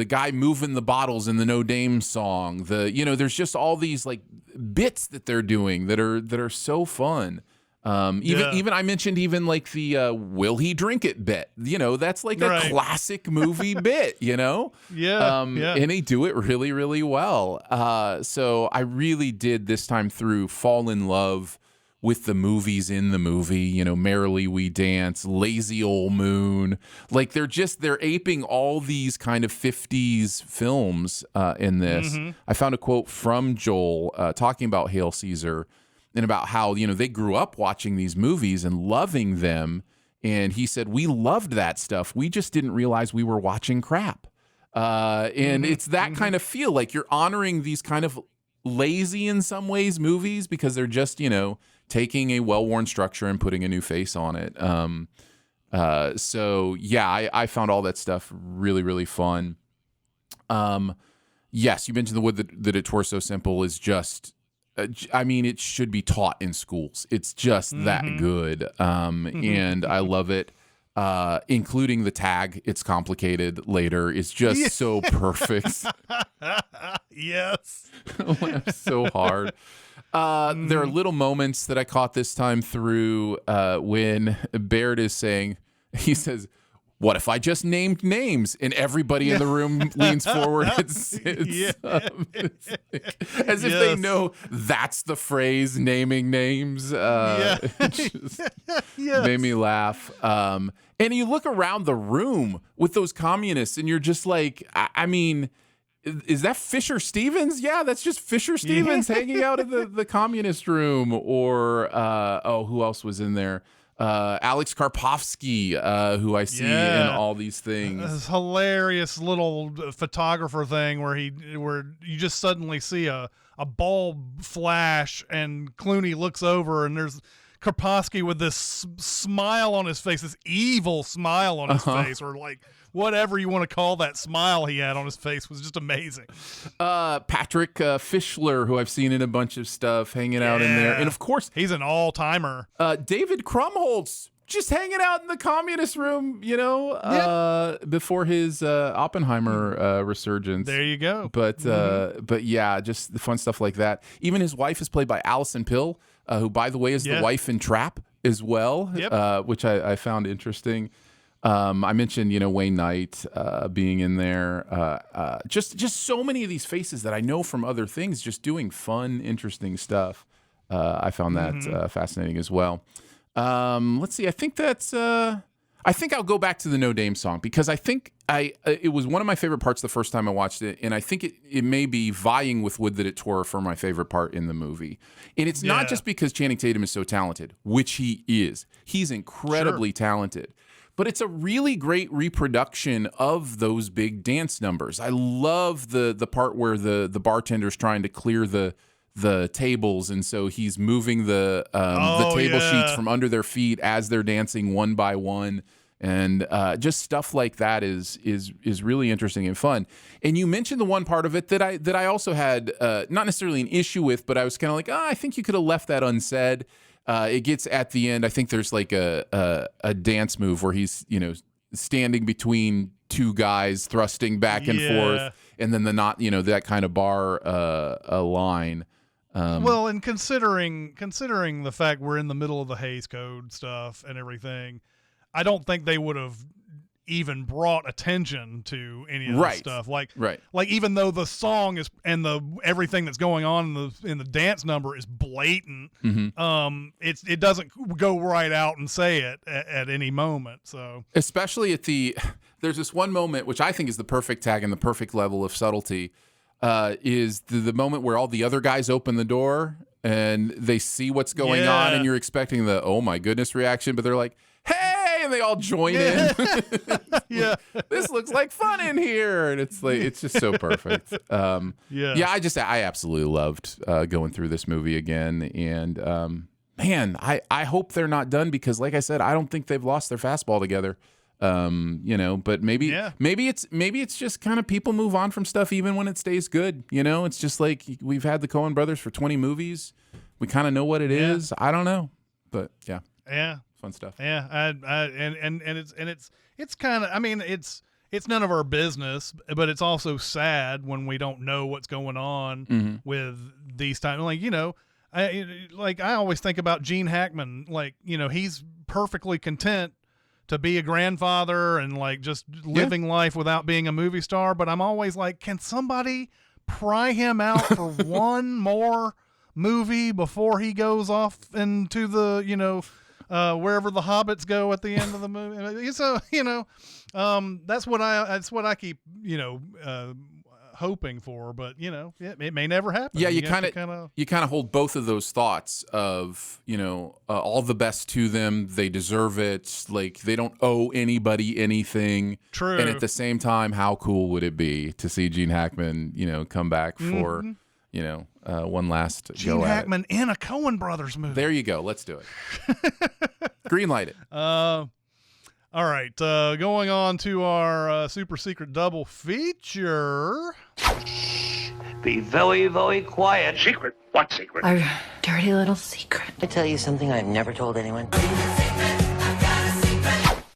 guy moving the bottles in the No Dame song, there's just all these like bits that they're doing that are so fun. Even I mentioned even like the will he drink it bit, that's like a classic movie bit, and they do it really, really well. So I really did this time through fall in love with the movies in the movie, Merrily We Dance, Lazy Old Moon. Like they're aping all these kind of 50s films in this. I found a quote from Joel talking about Hail Caesar and about how, they grew up watching these movies and loving them. And he said, we loved that stuff. We just didn't realize we were watching crap. And it's that kind of feel like you're honoring these kind of lazy in some ways movies because they're just, taking a well-worn structure and putting a new face on it. I found all that stuff really, really fun. Yes, you mentioned the wood that it were so simple is just, it should be taught in schools. It's just that good. And I love it. Including the tag, it's complicated later, is just so perfect. Yes. Laugh so hard. There are little moments that I caught this time through when Baird is saying, he says, what if I just named names? And everybody in the room leans forward and sits as if they know that's the phrase, naming names. Just made me laugh. And you look around the room with those communists and you're just like, is that Fisher Stevens? Yeah, that's just Fisher Stevens hanging out in the communist room. Or, who else was in there? Alex Karpovsky, who I see in all these things. This hilarious little photographer thing where you just suddenly see a bulb flash and Clooney looks over and there's Karpovsky with this smile on his face, this evil smile on his face, or like whatever you want to call that smile he had on his face was just amazing. Patrick Fischler, who I've seen in a bunch of stuff, hanging out in there. And of course, he's an all-timer. David Krumholtz, just hanging out in the communist room, before his Oppenheimer resurgence. There you go. But yeah, just the fun stuff like that. Even his wife is played by Allison Pill, who, by the way, is the wife in Trap as well, which I found interesting. I mentioned, Wayne Knight being in there. Just so many of these faces that I know from other things, just doing fun, interesting stuff. I found that fascinating as well. Let's see. I think that's I think I'll go back to the No Dame song because I think it was one of my favorite parts the first time I watched it, and I think it may be vying with Would That It Were for my favorite part in the movie. And it's not just because Channing Tatum is so talented, which he is. He's incredibly talented. But it's a really great reproduction of those big dance numbers. I love the part where the bartender's trying to clear the tables, and so he's moving the table sheets from under their feet as they're dancing one by one, and just stuff like that is really interesting and fun. And you mentioned the one part of it that I also had not necessarily an issue with, but I was kind of like, I think you could have left that unsaid. It gets at the end. I think there's like a dance move where he's standing between two guys thrusting back and forth, and then that kind of bar line. Well, and considering the fact we're in the middle of the Hays Code stuff and everything, I don't think they would have even brought attention to any of this stuff. Like even though the song is and the everything that's going on in the dance number is blatant, it doesn't go right out and say it at any moment. So especially there's this one moment which I think is the perfect tag and the perfect level of subtlety. Is the moment where all the other guys open the door and they see what's going on, and you're expecting the "oh my goodness" reaction, but they're like, "Hey!" and they all join in. This looks like fun in here, and it's just so perfect. I absolutely loved going through this movie again, and man, I hope they're not done because, like I said, I don't think they've lost their fastball together. But maybe it's just kind of people move on from stuff even when it stays good. It's just like we've had the Coen brothers for 20 movies. We kind of know what it is. I don't know, but fun stuff. It's kind of, I mean, it's none of our business, but it's also sad when we don't know what's going on with these times. I always think about Gene Hackman. He's perfectly content to be a grandfather and just living life without being a movie star. But I'm always like, can somebody pry him out for one more movie before he goes off into the, wherever the hobbits go at the end of the movie? So, that's what I keep, hoping for, but it may never happen. You kind of hold both of those thoughts of all the best to them, they deserve it, like they don't owe anybody anything. True. And at the same time, how cool would it be to see Gene Hackman come back for one last Gene go Hackman at it. In a Coen Brothers movie. There you go. Let's do it. Greenlight it. All right, going on to our super secret double feature. Be very, very quiet. Secret? What secret? Our dirty little secret. I tell you something I've never told anyone.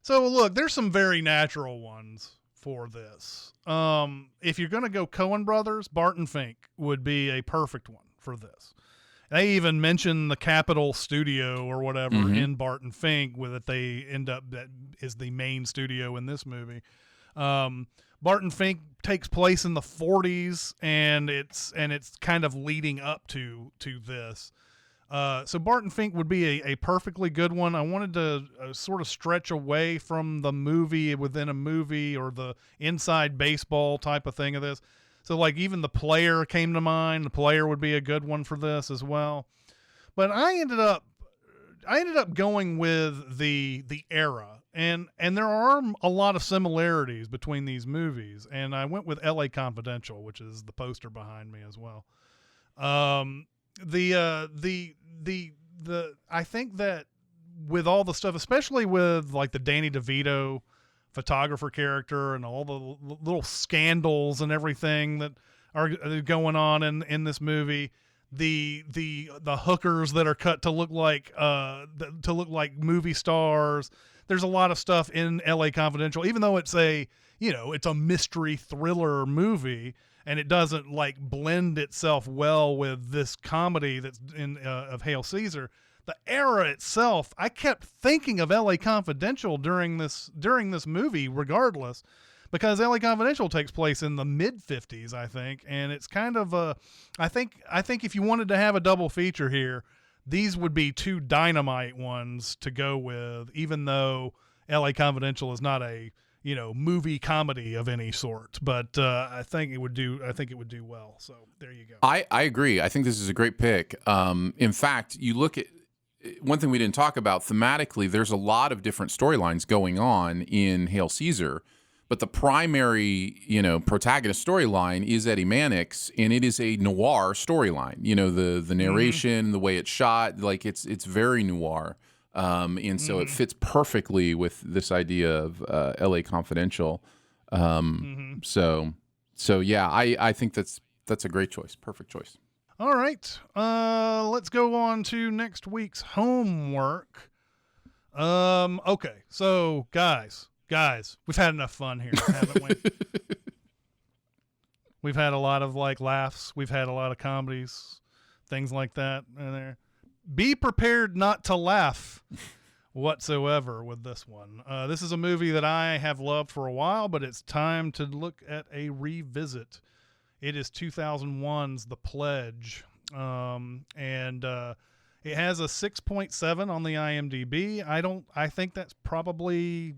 So look, there's some very natural ones for this. If you're going to go Coen Brothers, Barton Fink would be a perfect one for this. They even mention the Capitol Studio or whatever in Barton Fink, with it they end up that is the main studio in this movie. Barton Fink takes place in the 40s, and it's kind of leading up to this. So Barton Fink would be a perfectly good one. I wanted to sort of stretch away from the movie within a movie or the inside baseball type of thing of this. So even The Player came to mind. The Player would be a good one for this as well. But I ended up going with the era, and there are a lot of similarities between these movies. And I went with L.A. Confidential, which is the poster behind me as well. I think that with all the stuff, especially with the Danny DeVito photographer character and all the little scandals and everything that are going on in this movie, the hookers that are cut to look like movie stars. There's a lot of stuff in LA Confidential, even though it's a mystery thriller movie and it doesn't blend itself well with this comedy that's of Hail Caesar. The era itself, I kept thinking of L.A. Confidential during this movie, regardless, because L.A. Confidential takes place in the mid-50s, I think, and it's kind of I think if you wanted to have a double feature here, these would be two dynamite ones to go with, even though L.A. Confidential is not a movie comedy of any sort, but I think it would do well. So there you go. I agree. I think this is a great pick. In fact, you look at one thing we didn't talk about thematically. There's a lot of different storylines going on in Hail Caesar, but the primary protagonist storyline is Eddie Mannix, and it is a noir storyline. The narration, the way it's shot, like it's very noir. And so it fits perfectly with this idea of L.A. Confidential. So yeah, I think that's a great choice. Perfect choice. All right. Let's go on to next week's homework. Okay. So guys, we've had enough fun here, haven't we? We've had a lot of laughs. We've had a lot of comedies, things like that in there. Be prepared not to laugh whatsoever with this one. This is a movie that I have loved for a while, but it's time to look at a revisit. It is 2001's The Pledge, and it has a 6.7 on the IMDb. I think that's probably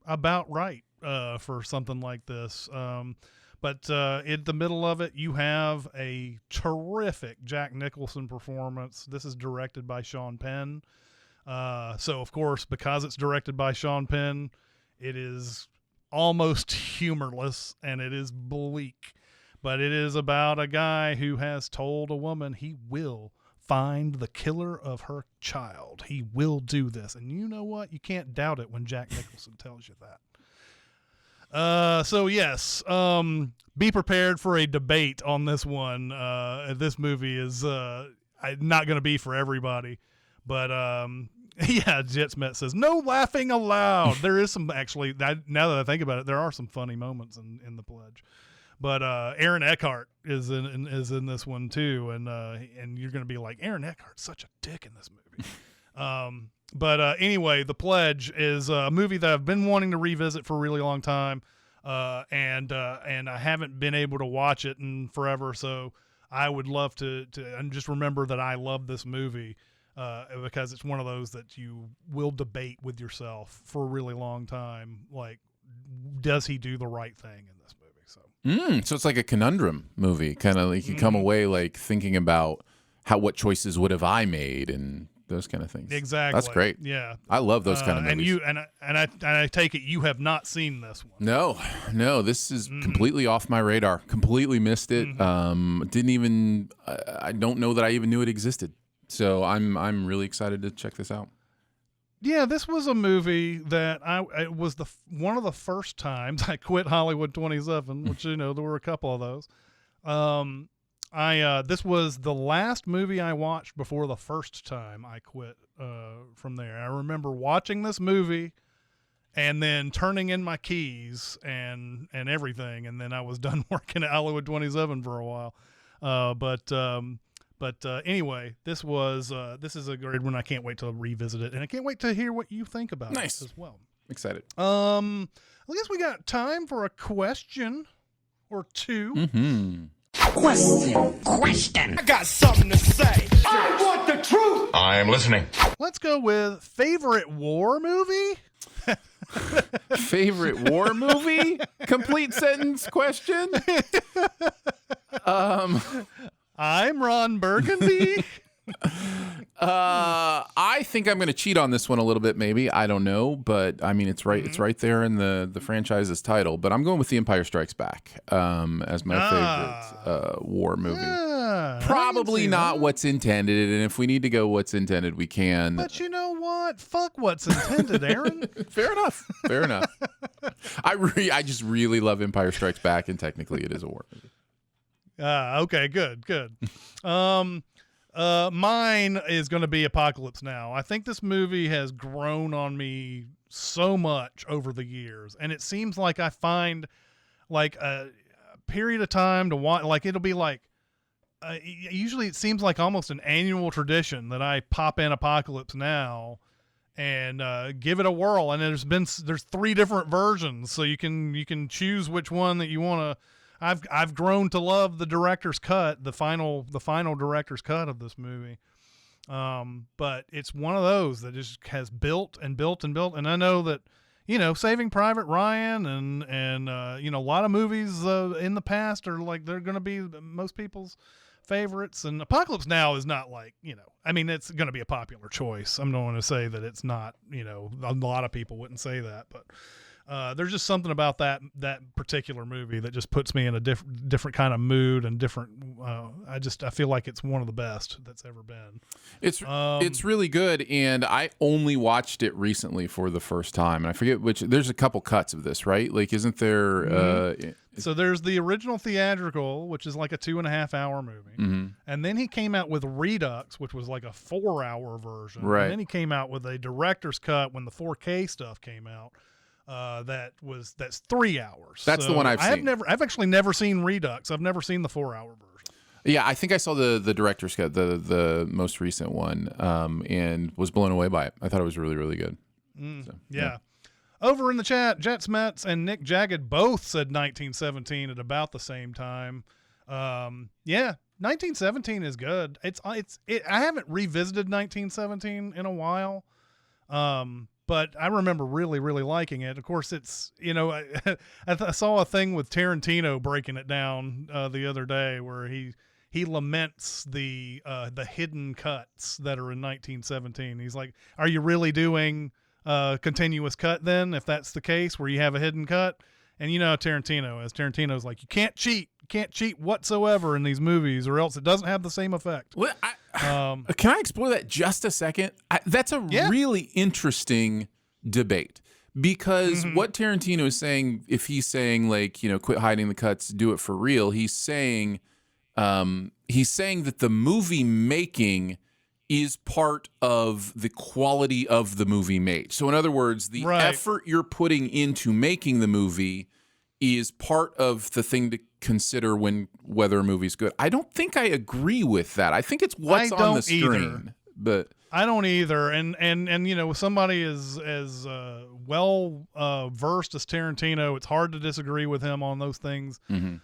about right for something like this. But in the middle of it, you have a terrific Jack Nicholson performance. This is directed by Sean Penn. So, of course, because it's directed by Sean Penn, it is almost humorless and it is bleak. But it is about a guy who has told a woman he will find the killer of her child. He will do this. And you know what? You can't doubt it when Jack Nicholson tells you that. So yes, be prepared for a debate on this one. This movie is not going to be for everybody, but yeah, Jetsmet says no laughing allowed. There is some actually. Now that I think about it, there are some funny moments in The Pledge. But Aaron Eckhart is in this one too, and you're going to be like, Aaron Eckhart's such a dick in this movie. But anyway, The Pledge is a movie that I've been wanting to revisit for a really long time, and I haven't been able to watch it in forever. So I would love to and just remember that I love this movie because it's one of those that you will debate with yourself for a really long time. Like, does he do the right thing in this movie? So it's like a conundrum movie, kind of like you come away like thinking about what choices would have I made and those kind of things. Exactly. That's great. Yeah. I love those kind of movies. And I take it you have not seen this one. No, this is completely off my radar. Completely missed it. Didn't even I don't know that I even knew it existed. So I'm really excited to check this out. Yeah, this was a movie that it was one of the first times I quit Hollywood 27, which there were a couple of those. This was the last movie I watched before the first time I quit from there. I remember watching this movie and then turning in my keys and everything, and then I was done working at Hollywood 27 for a while. But anyway, this is a great one. I can't wait to revisit it, and I can't wait to hear what you think about it as well. Excited. I guess we got time for a question or two. Question. I got something to say. I want the truth. I am listening. Let's go with favorite war movie. Favorite war movie? Complete sentence question. I'm Ron Burgundy. I think I'm going to cheat on this one a little bit, maybe. I don't know, but I mean, it's right. It's right there in the franchise's title. But I'm going with The Empire Strikes Back as my favorite war movie. Probably not what's intended, and if we need to go what's intended, we can. But you know what? Fuck what's intended, Aaron. Fair enough. I just really love Empire Strikes Back, and technically, it is a war movie. Okay, good. Mine is going to be Apocalypse Now. I think this movie has grown on me so much over the years, and it seems like I find like a period of time to watch. Like it'll be like usually it seems like almost an annual tradition that I pop in Apocalypse Now and give it a whirl. And there's 3 different versions, so you can choose which one that you want to. I've grown to love the director's cut, the final director's cut of this movie. But it's one of those that just has built and built and built. And I know that, Saving Private Ryan and a lot of movies in the past are like they're going to be most people's favorites. And Apocalypse Now is not like, it's going to be a popular choice. I'm not going to say that it's not, a lot of people wouldn't say that, but there's just something about that particular movie that just puts me in a different kind of mood and different. I feel like it's one of the best that's ever been. It's really good, and I only watched it recently for the first time, and I forget which. There's a couple cuts of this, right? Like, isn't there? So there's the original theatrical, which is like a 2.5-hour movie, and then he came out with Redux, which was like a 4-hour version, right? And then he came out with a director's cut when the 4K stuff came out. That's 3 hours. That's the one I've seen. I've actually never seen Redux. I've never seen the 4-hour version. Yeah, I think I saw the director's cut, the most recent one, and was blown away by it. I thought it was really, really good. Yeah. Over in the chat, Jets Mets and Nick Jagged both said 1917 at about the same time. 1917 is good. I haven't revisited 1917 in a while. But I remember really, really liking it. Of course, it's, I saw a thing with Tarantino breaking it down the other day where he laments the hidden cuts that are in 1917. He's like, are you really doing a continuous cut then, if that's the case, where you have a hidden cut? And you know how Tarantino is. Tarantino's like, you can't cheat. You can't cheat whatsoever in these movies or else it doesn't have the same effect. Well, can I explore that just a second? That's a really interesting debate because what Tarantino is saying, if he's saying like, quit hiding the cuts, do it for real, he's saying that the movie making is part of the quality of the movie made. So in other words, the effort you're putting into making the movie is part of the thing to consider whether a movie's good. I don't think I agree with that. I think it's what's on the screen. But I don't either. And somebody as well versed as Tarantino, it's hard to disagree with him on those things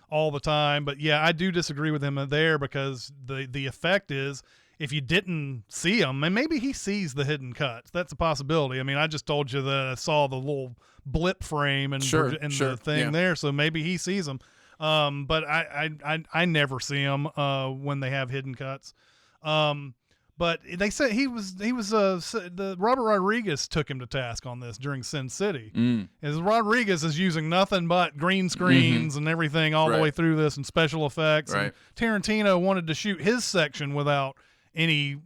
all the time. But yeah, I do disagree with him there because the effect is, if you didn't see them, and maybe he sees the hidden cuts, that's a possibility. I mean, I just told you that I saw the little blip frame and the thing there, so maybe he sees them. But I never see them when they have hidden cuts. But they said he was the Robert Rodriguez took him to task on this during Sin City. As Rodriguez is using nothing but green screens and everything all the way through this and special effects. And Tarantino wanted to shoot his section without any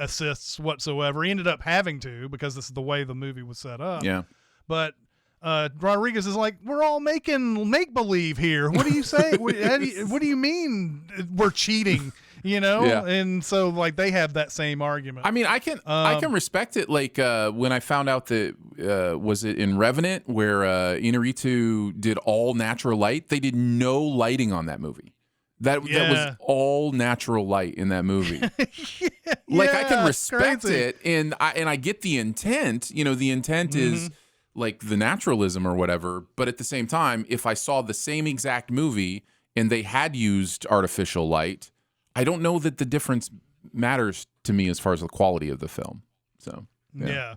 assists whatsoever. He ended up having to because this is the way the movie was set up. Yeah. But Rodriguez is like, we're all making make-believe here. What do you say? what do you mean we're cheating? Yeah. And so like they have that same argument. I mean, I can respect it. Like when I found out that was it in Revenant where Inarritu did all natural light. They did no lighting on that movie. That was all natural light in that movie. I can respect it, and I get the intent. The intent is like the naturalism or whatever. But at the same time, if I saw the same exact movie and they had used artificial light, I don't know that the difference matters to me as far as the quality of the film. So yeah.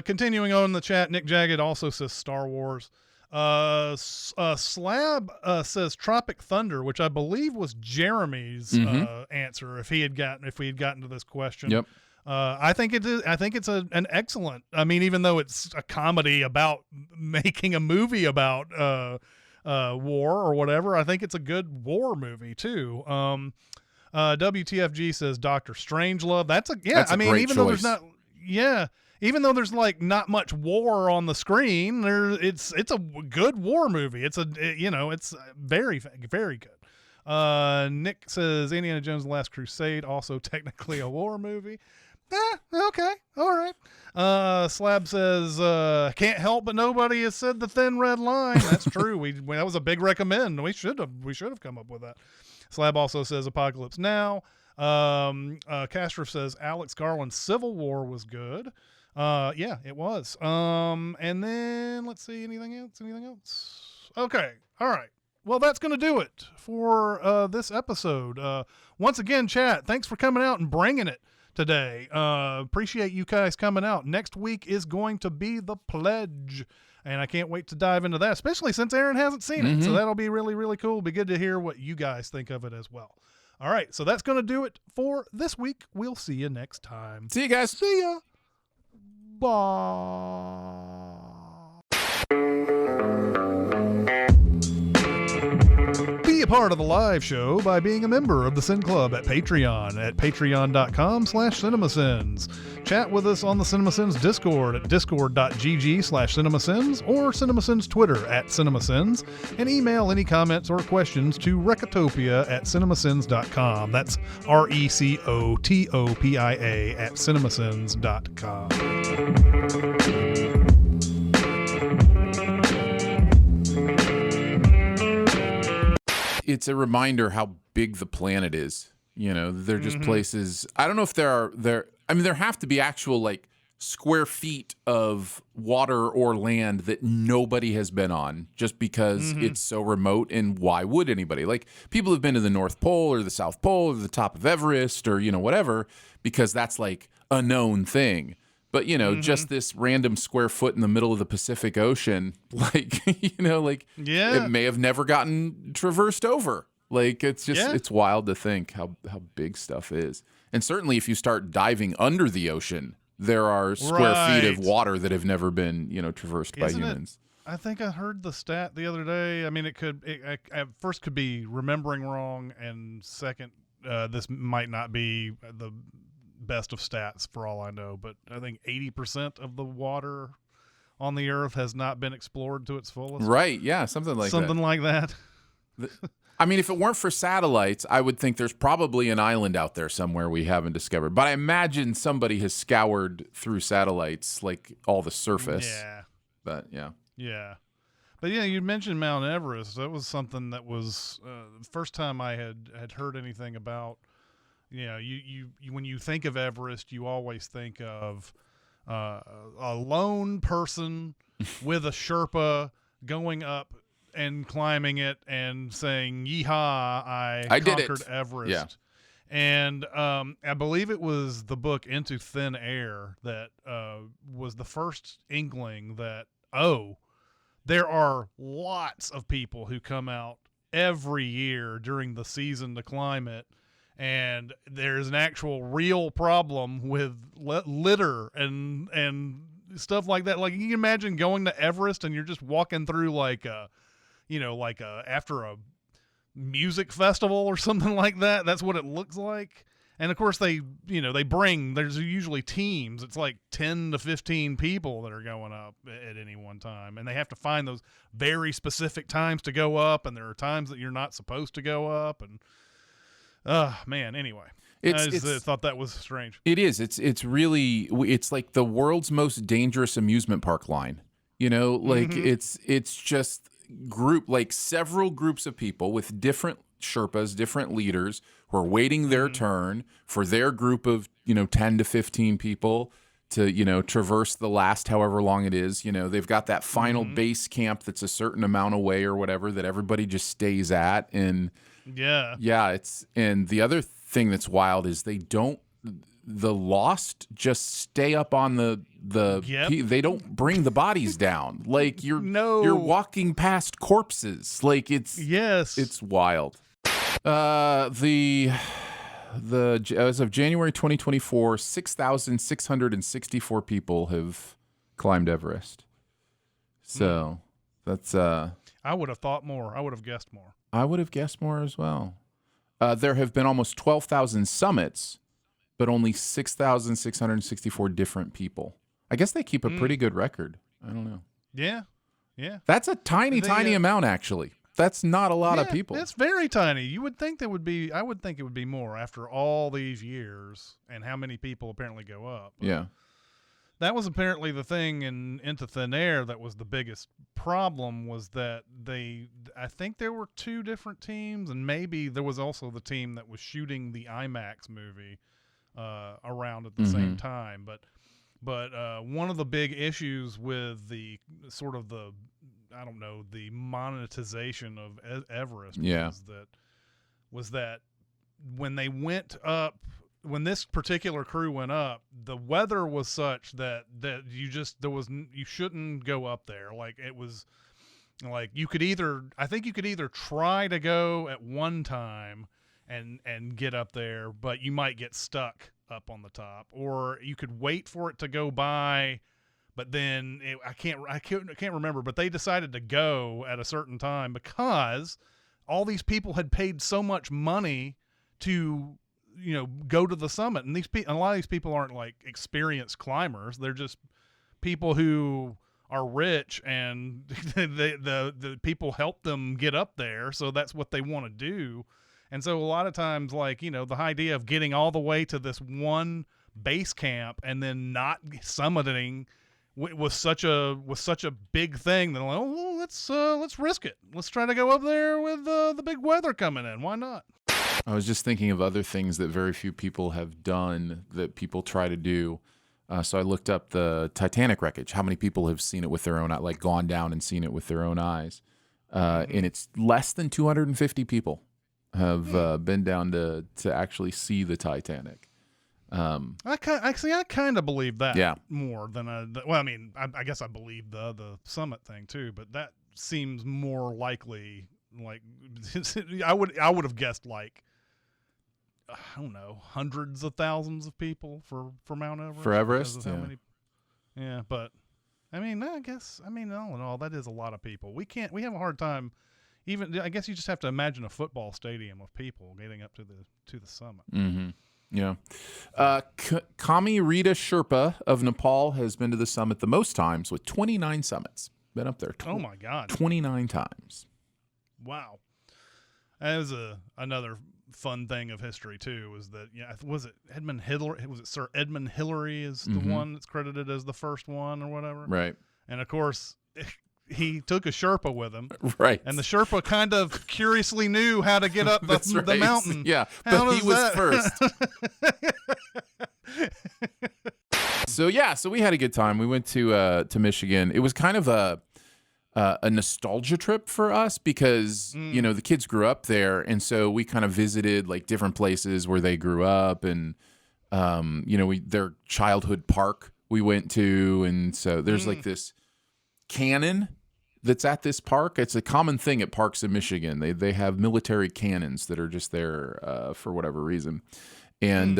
Continuing on in the chat, Nick Jagged also says Star Wars. Slab says Tropic Thunder, which I believe was Jeremy's answer if we had gotten to this question. Yep. I think it is. I think it's an excellent. I mean, even though it's a comedy about making a movie about war or whatever, I think it's a good war movie too. WTFG says Dr. Strangelove. That's a great even choice. Even though there's like not much war on the screen, it's a good war movie. It's very, very good. Nick says Indiana Jones and the Last Crusade, also technically a war movie. Okay, all right. Slab says can't help but nobody has said The Thin Red Line. That's true. That was a big recommend. We should have come up with that. Slab also says Apocalypse Now. Castro says Alex Garland's Civil War was good. Yeah, it was. And then let's see, anything else? Okay. All right. Well, that's going to do it for this episode. Once again, chat, thanks for coming out and bringing it today. Appreciate you guys coming out. Next week is going to be The Pledge, and I can't wait to dive into that, especially since Aaron hasn't seen it. So that'll be really, really cool. Be good to hear what you guys think of it as well. All right, so that's going to do it for this week. We'll see you next time. See you guys. See ya. Bye. Be a part of the live show by being a member of the Sin Club at Patreon at patreon.com/cinemasins. Chat with us on the Cinemasins Discord at discord.gg/cinemasins or Cinemasins Twitter at Cinemasins, and email any comments or questions to recotopia@cinemasins.com. That's RECOTOPIA at cinemasins.com. It's a reminder how big the planet is. You know, they're just places. I don't know if there have to be actual like square feet of water or land that nobody has been on just because it's so remote. And why would anybody? Like, people have been to the North Pole or the South Pole or the top of Everest or, you know, whatever, because that's like a known thing. But, you know, just this random square foot in the middle of the Pacific Ocean, like, you know, like, it may have never gotten traversed over. Like, it's just, it's wild to think how big stuff is. And certainly if you start diving under the ocean, there are square feet of water that have never been, you know, traversed by humans. I think I heard the stat the other day. I mean, it at first could be remembering wrong, and second, this might not be the best of stats for all I know, but I think 80% of the water on the earth has not been explored to its fullest. Right, yeah, something like that. I mean, if it weren't for satellites, I would think there's probably an island out there somewhere we haven't discovered. But I imagine somebody has scoured through satellites, like all the surface. Yeah. But yeah. Yeah. But yeah, you mentioned Mount Everest. That was something that was the first time I had heard anything about. You know, you when you think of Everest, you always think of a lone person with a Sherpa going up and climbing it and saying, "Yeehaw! I conquered Everest." Yeah. And I believe it was the book Into Thin Air that was the first inkling that, there are lots of people who come out every year during the season to climb it. And there's an actual real problem with litter and stuff like that. Like, you can imagine going to Everest and you're just walking through after a music festival or something like that. That's what it looks like. And of course there's usually teams. It's like 10 to 15 people that are going up at any one time. And they have to find those very specific times to go up. And there are times that you're not supposed to go up. And man, anyway, I thought that was strange. It is. It's really, it's like the world's most dangerous amusement park line. You know, like it's just several groups of people with different Sherpas, different leaders who are waiting their turn for their group of, 10 to 15 people to, traverse the last however long it is. You know, they've got that final base camp that's a certain amount away or whatever that everybody just stays at. And and the other thing that's wild is the lost just stay up on they don't bring the bodies down. Like, you're walking past corpses. Like, it's wild. As of January 2024, 6,664 people have climbed Everest. So that's I would have thought more. I would have guessed more. I would have guessed more as well. There have been almost 12,000 summits, but only 6,664 different people. I guess they keep a pretty good record. I don't know. Yeah. That's a tiny amount, actually. That's not a lot of people. It's very tiny. You would think I would think it would be more after all these years and how many people apparently go up. Yeah. That was apparently the thing Into Thin Air that was the biggest problem, was that I think there were two different teams, and maybe there was also the team that was shooting the IMAX movie around at the same time. But one of the big issues with the sort of the monetization of Everest was that when they went up when this particular crew went up, the weather was such that you shouldn't go up there. Like, it was like I think you could either try to go at one time and get up there, but you might get stuck up on the top, or you could wait for it to go by. But then I can't remember, but they decided to go at a certain time because all these people had paid so much money to, go to the summit. And a lot of these people aren't like experienced climbers. They're just people who are rich, and the people help them get up there. So that's what they want to do. And so a lot of times, like, the idea of getting all the way to this one base camp and then not summiting was such a big thing that, like, oh, let's risk it. Let's try to go up there with the big weather coming in. Why not? I was just thinking of other things that very few people have done that people try to do. So I looked up the Titanic wreckage. How many people have seen it with their own, like gone down and seen it with their own eyes? And it's less than 250 people have been down to actually see the Titanic. I kind of believe that more than I guess I believe the summit thing too, but that seems more likely. Like, I would have guessed, like, I don't know, hundreds of thousands of people for Mount Everest. For Everest, yeah. But I guess all in all, that is a lot of people. We have a hard time. Even, I guess you just have to imagine a football stadium of people getting up to the summit. Mm-hmm. Yeah. Kami Rita Sherpa of Nepal has been to the summit the most times with 29 summits. Been up there. Oh my God. 29 times. Wow. That was another fun thing of history too, was that, was it Edmund Hillary? Was it Sir Edmund Hillary is the one that's credited as the first one or whatever? Right. And of course, he took a Sherpa with him. Right. And the Sherpa kind of curiously knew how to get up the mountain. Yeah, but he was first. So we had a good time. We went to Michigan. It was kind of a nostalgia trip for us because, the kids grew up there. And so we kind of visited like different places where they grew up, and, their childhood park we went to. And so there's like this cannon that's at this park. It's a common thing at parks in Michigan. They have military cannons that are just there for whatever reason. And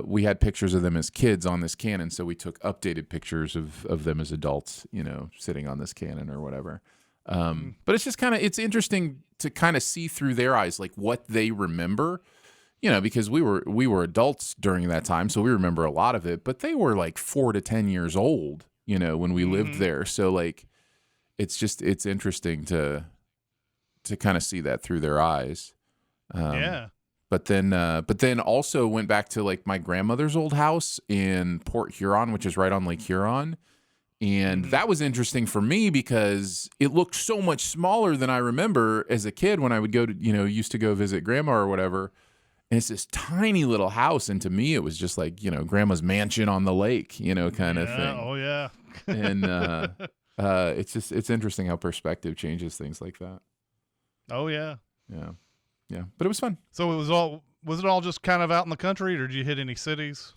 we had pictures of them as kids on this cannon, so we took updated pictures of them as adults, sitting on this cannon or whatever. But it's just it's interesting to kind of see through their eyes, like what they remember, because we were adults during that time, so we remember a lot of it. But they were like 4 to 10 years old, when we lived there. So like, it's interesting to kind of see that through their eyes. Yeah. But then also went back to like my grandmother's old house in Port Huron, which is right on Lake Huron. And that was interesting for me because it looked so much smaller than I remember as a kid when I would go to, used to go visit grandma or whatever. And it's this tiny little house. And to me, it was just like, grandma's mansion on the lake, kind of thing. Oh, yeah. And it's interesting how perspective changes things like that. Oh, yeah. Yeah. Yeah, but it was fun. So was it all just kind of out in the country, or did you hit any cities?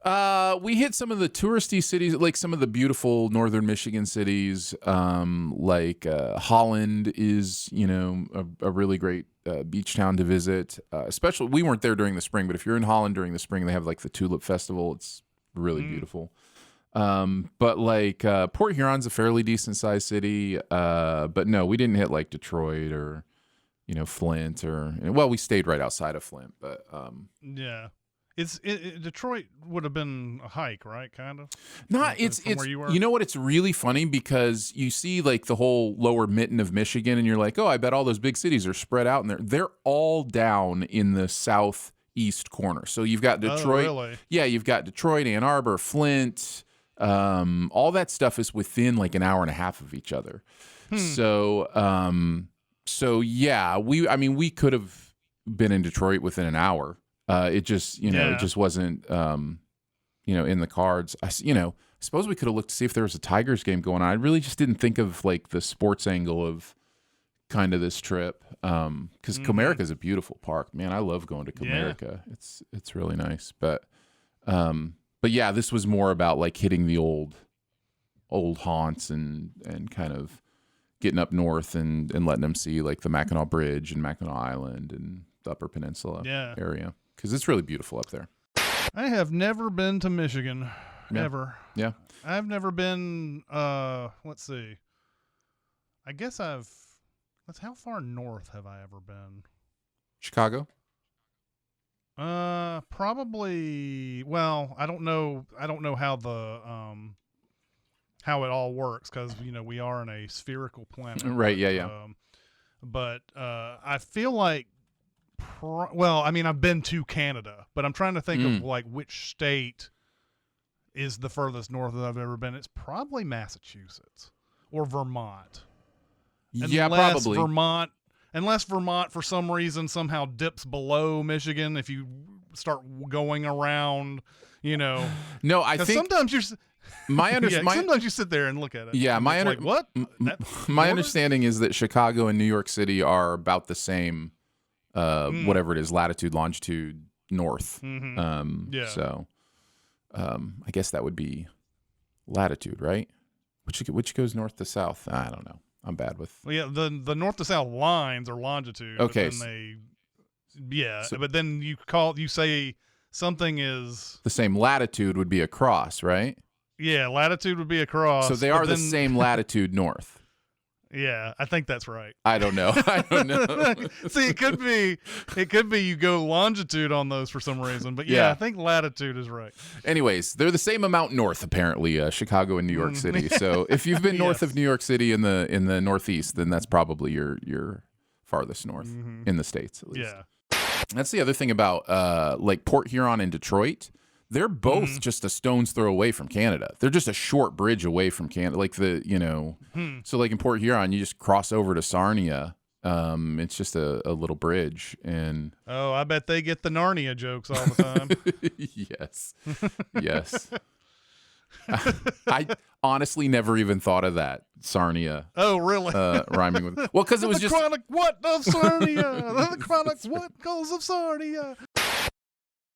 We hit some of the touristy cities, like some of the beautiful northern Michigan cities. Like Holland is, a really great beach town to visit. Especially, we weren't there during the spring, but if you're in Holland during the spring, they have like the Tulip Festival. It's really beautiful. But like Port Huron's a fairly decent sized city. But no, we didn't hit like Detroit or Flint we stayed right outside of Flint, but yeah, Detroit would have been a hike, right? Kind of. Not it's where you were. You know what? It's really funny because you see like the whole lower mitten of Michigan, and you're like, oh, I bet all those big cities are spread out, and they're all down in the southeast corner. So you've got Detroit. Oh, really? Yeah, you've got Detroit, Ann Arbor, Flint. All that stuff is within like an hour and a half of each other. So yeah, we could have been in Detroit within an hour. It just, it just wasn't, in the cards. I suppose we could have looked to see if there was a Tigers game going on. I really just didn't think of like the sports angle of kind of this trip. Because Comerica is a beautiful park, man. I love going to Comerica. Yeah. It's really nice. But yeah, this was more about like hitting the old haunts and kind of getting up north and letting them see like the Mackinac Bridge and Mackinac Island and the Upper Peninsula area, because it's really beautiful up there. I have never been to Michigan, ever. Yeah, I've never been. Let's see. I guess how far north have I ever been? Chicago. Probably. Well, I don't know how the how it all works, because we are in a spherical planet, right? Yeah. But I feel like, I've been to Canada, but I'm trying to think of like which state is the furthest north that I've ever been. It's probably Massachusetts or Vermont. Probably Unless Vermont for some reason somehow dips below Michigan if you start going around, No, I think sometimes you're. Sometimes you sit there and look at it. Yeah, what? My understanding is that Chicago and New York City are about the same, whatever it is, latitude, longitude, north. So, I guess that would be latitude, right? Which goes north to south? I don't know. I'm bad with. Well, yeah, the north to south lines are longitude. Okay. But then you say something is the same latitude would be a cross, right? Yeah, latitude would be a cross. So they are the same latitude north. Yeah, I think that's right. I don't know. See, it could be you go longitude on those for some reason, but yeah, I think latitude is right. Anyways, they're the same amount north apparently, Chicago and New York City. So if you've been north of New York City in the Northeast, then that's probably your farthest north in the States, at least. Yeah. That's the other thing about like Port Huron and Detroit. They're both just a stone's throw away from Canada. They're just a short bridge away from Canada. Like so like in Port Huron, you just cross over to Sarnia. It's just a little bridge. And oh, I bet they get the Narnia jokes all the time. Yes. I honestly never even thought of that, Sarnia. Oh, really? Rhyming with because it was the Chronic what of Sarnia? The Chronicles what goes of Sarnia?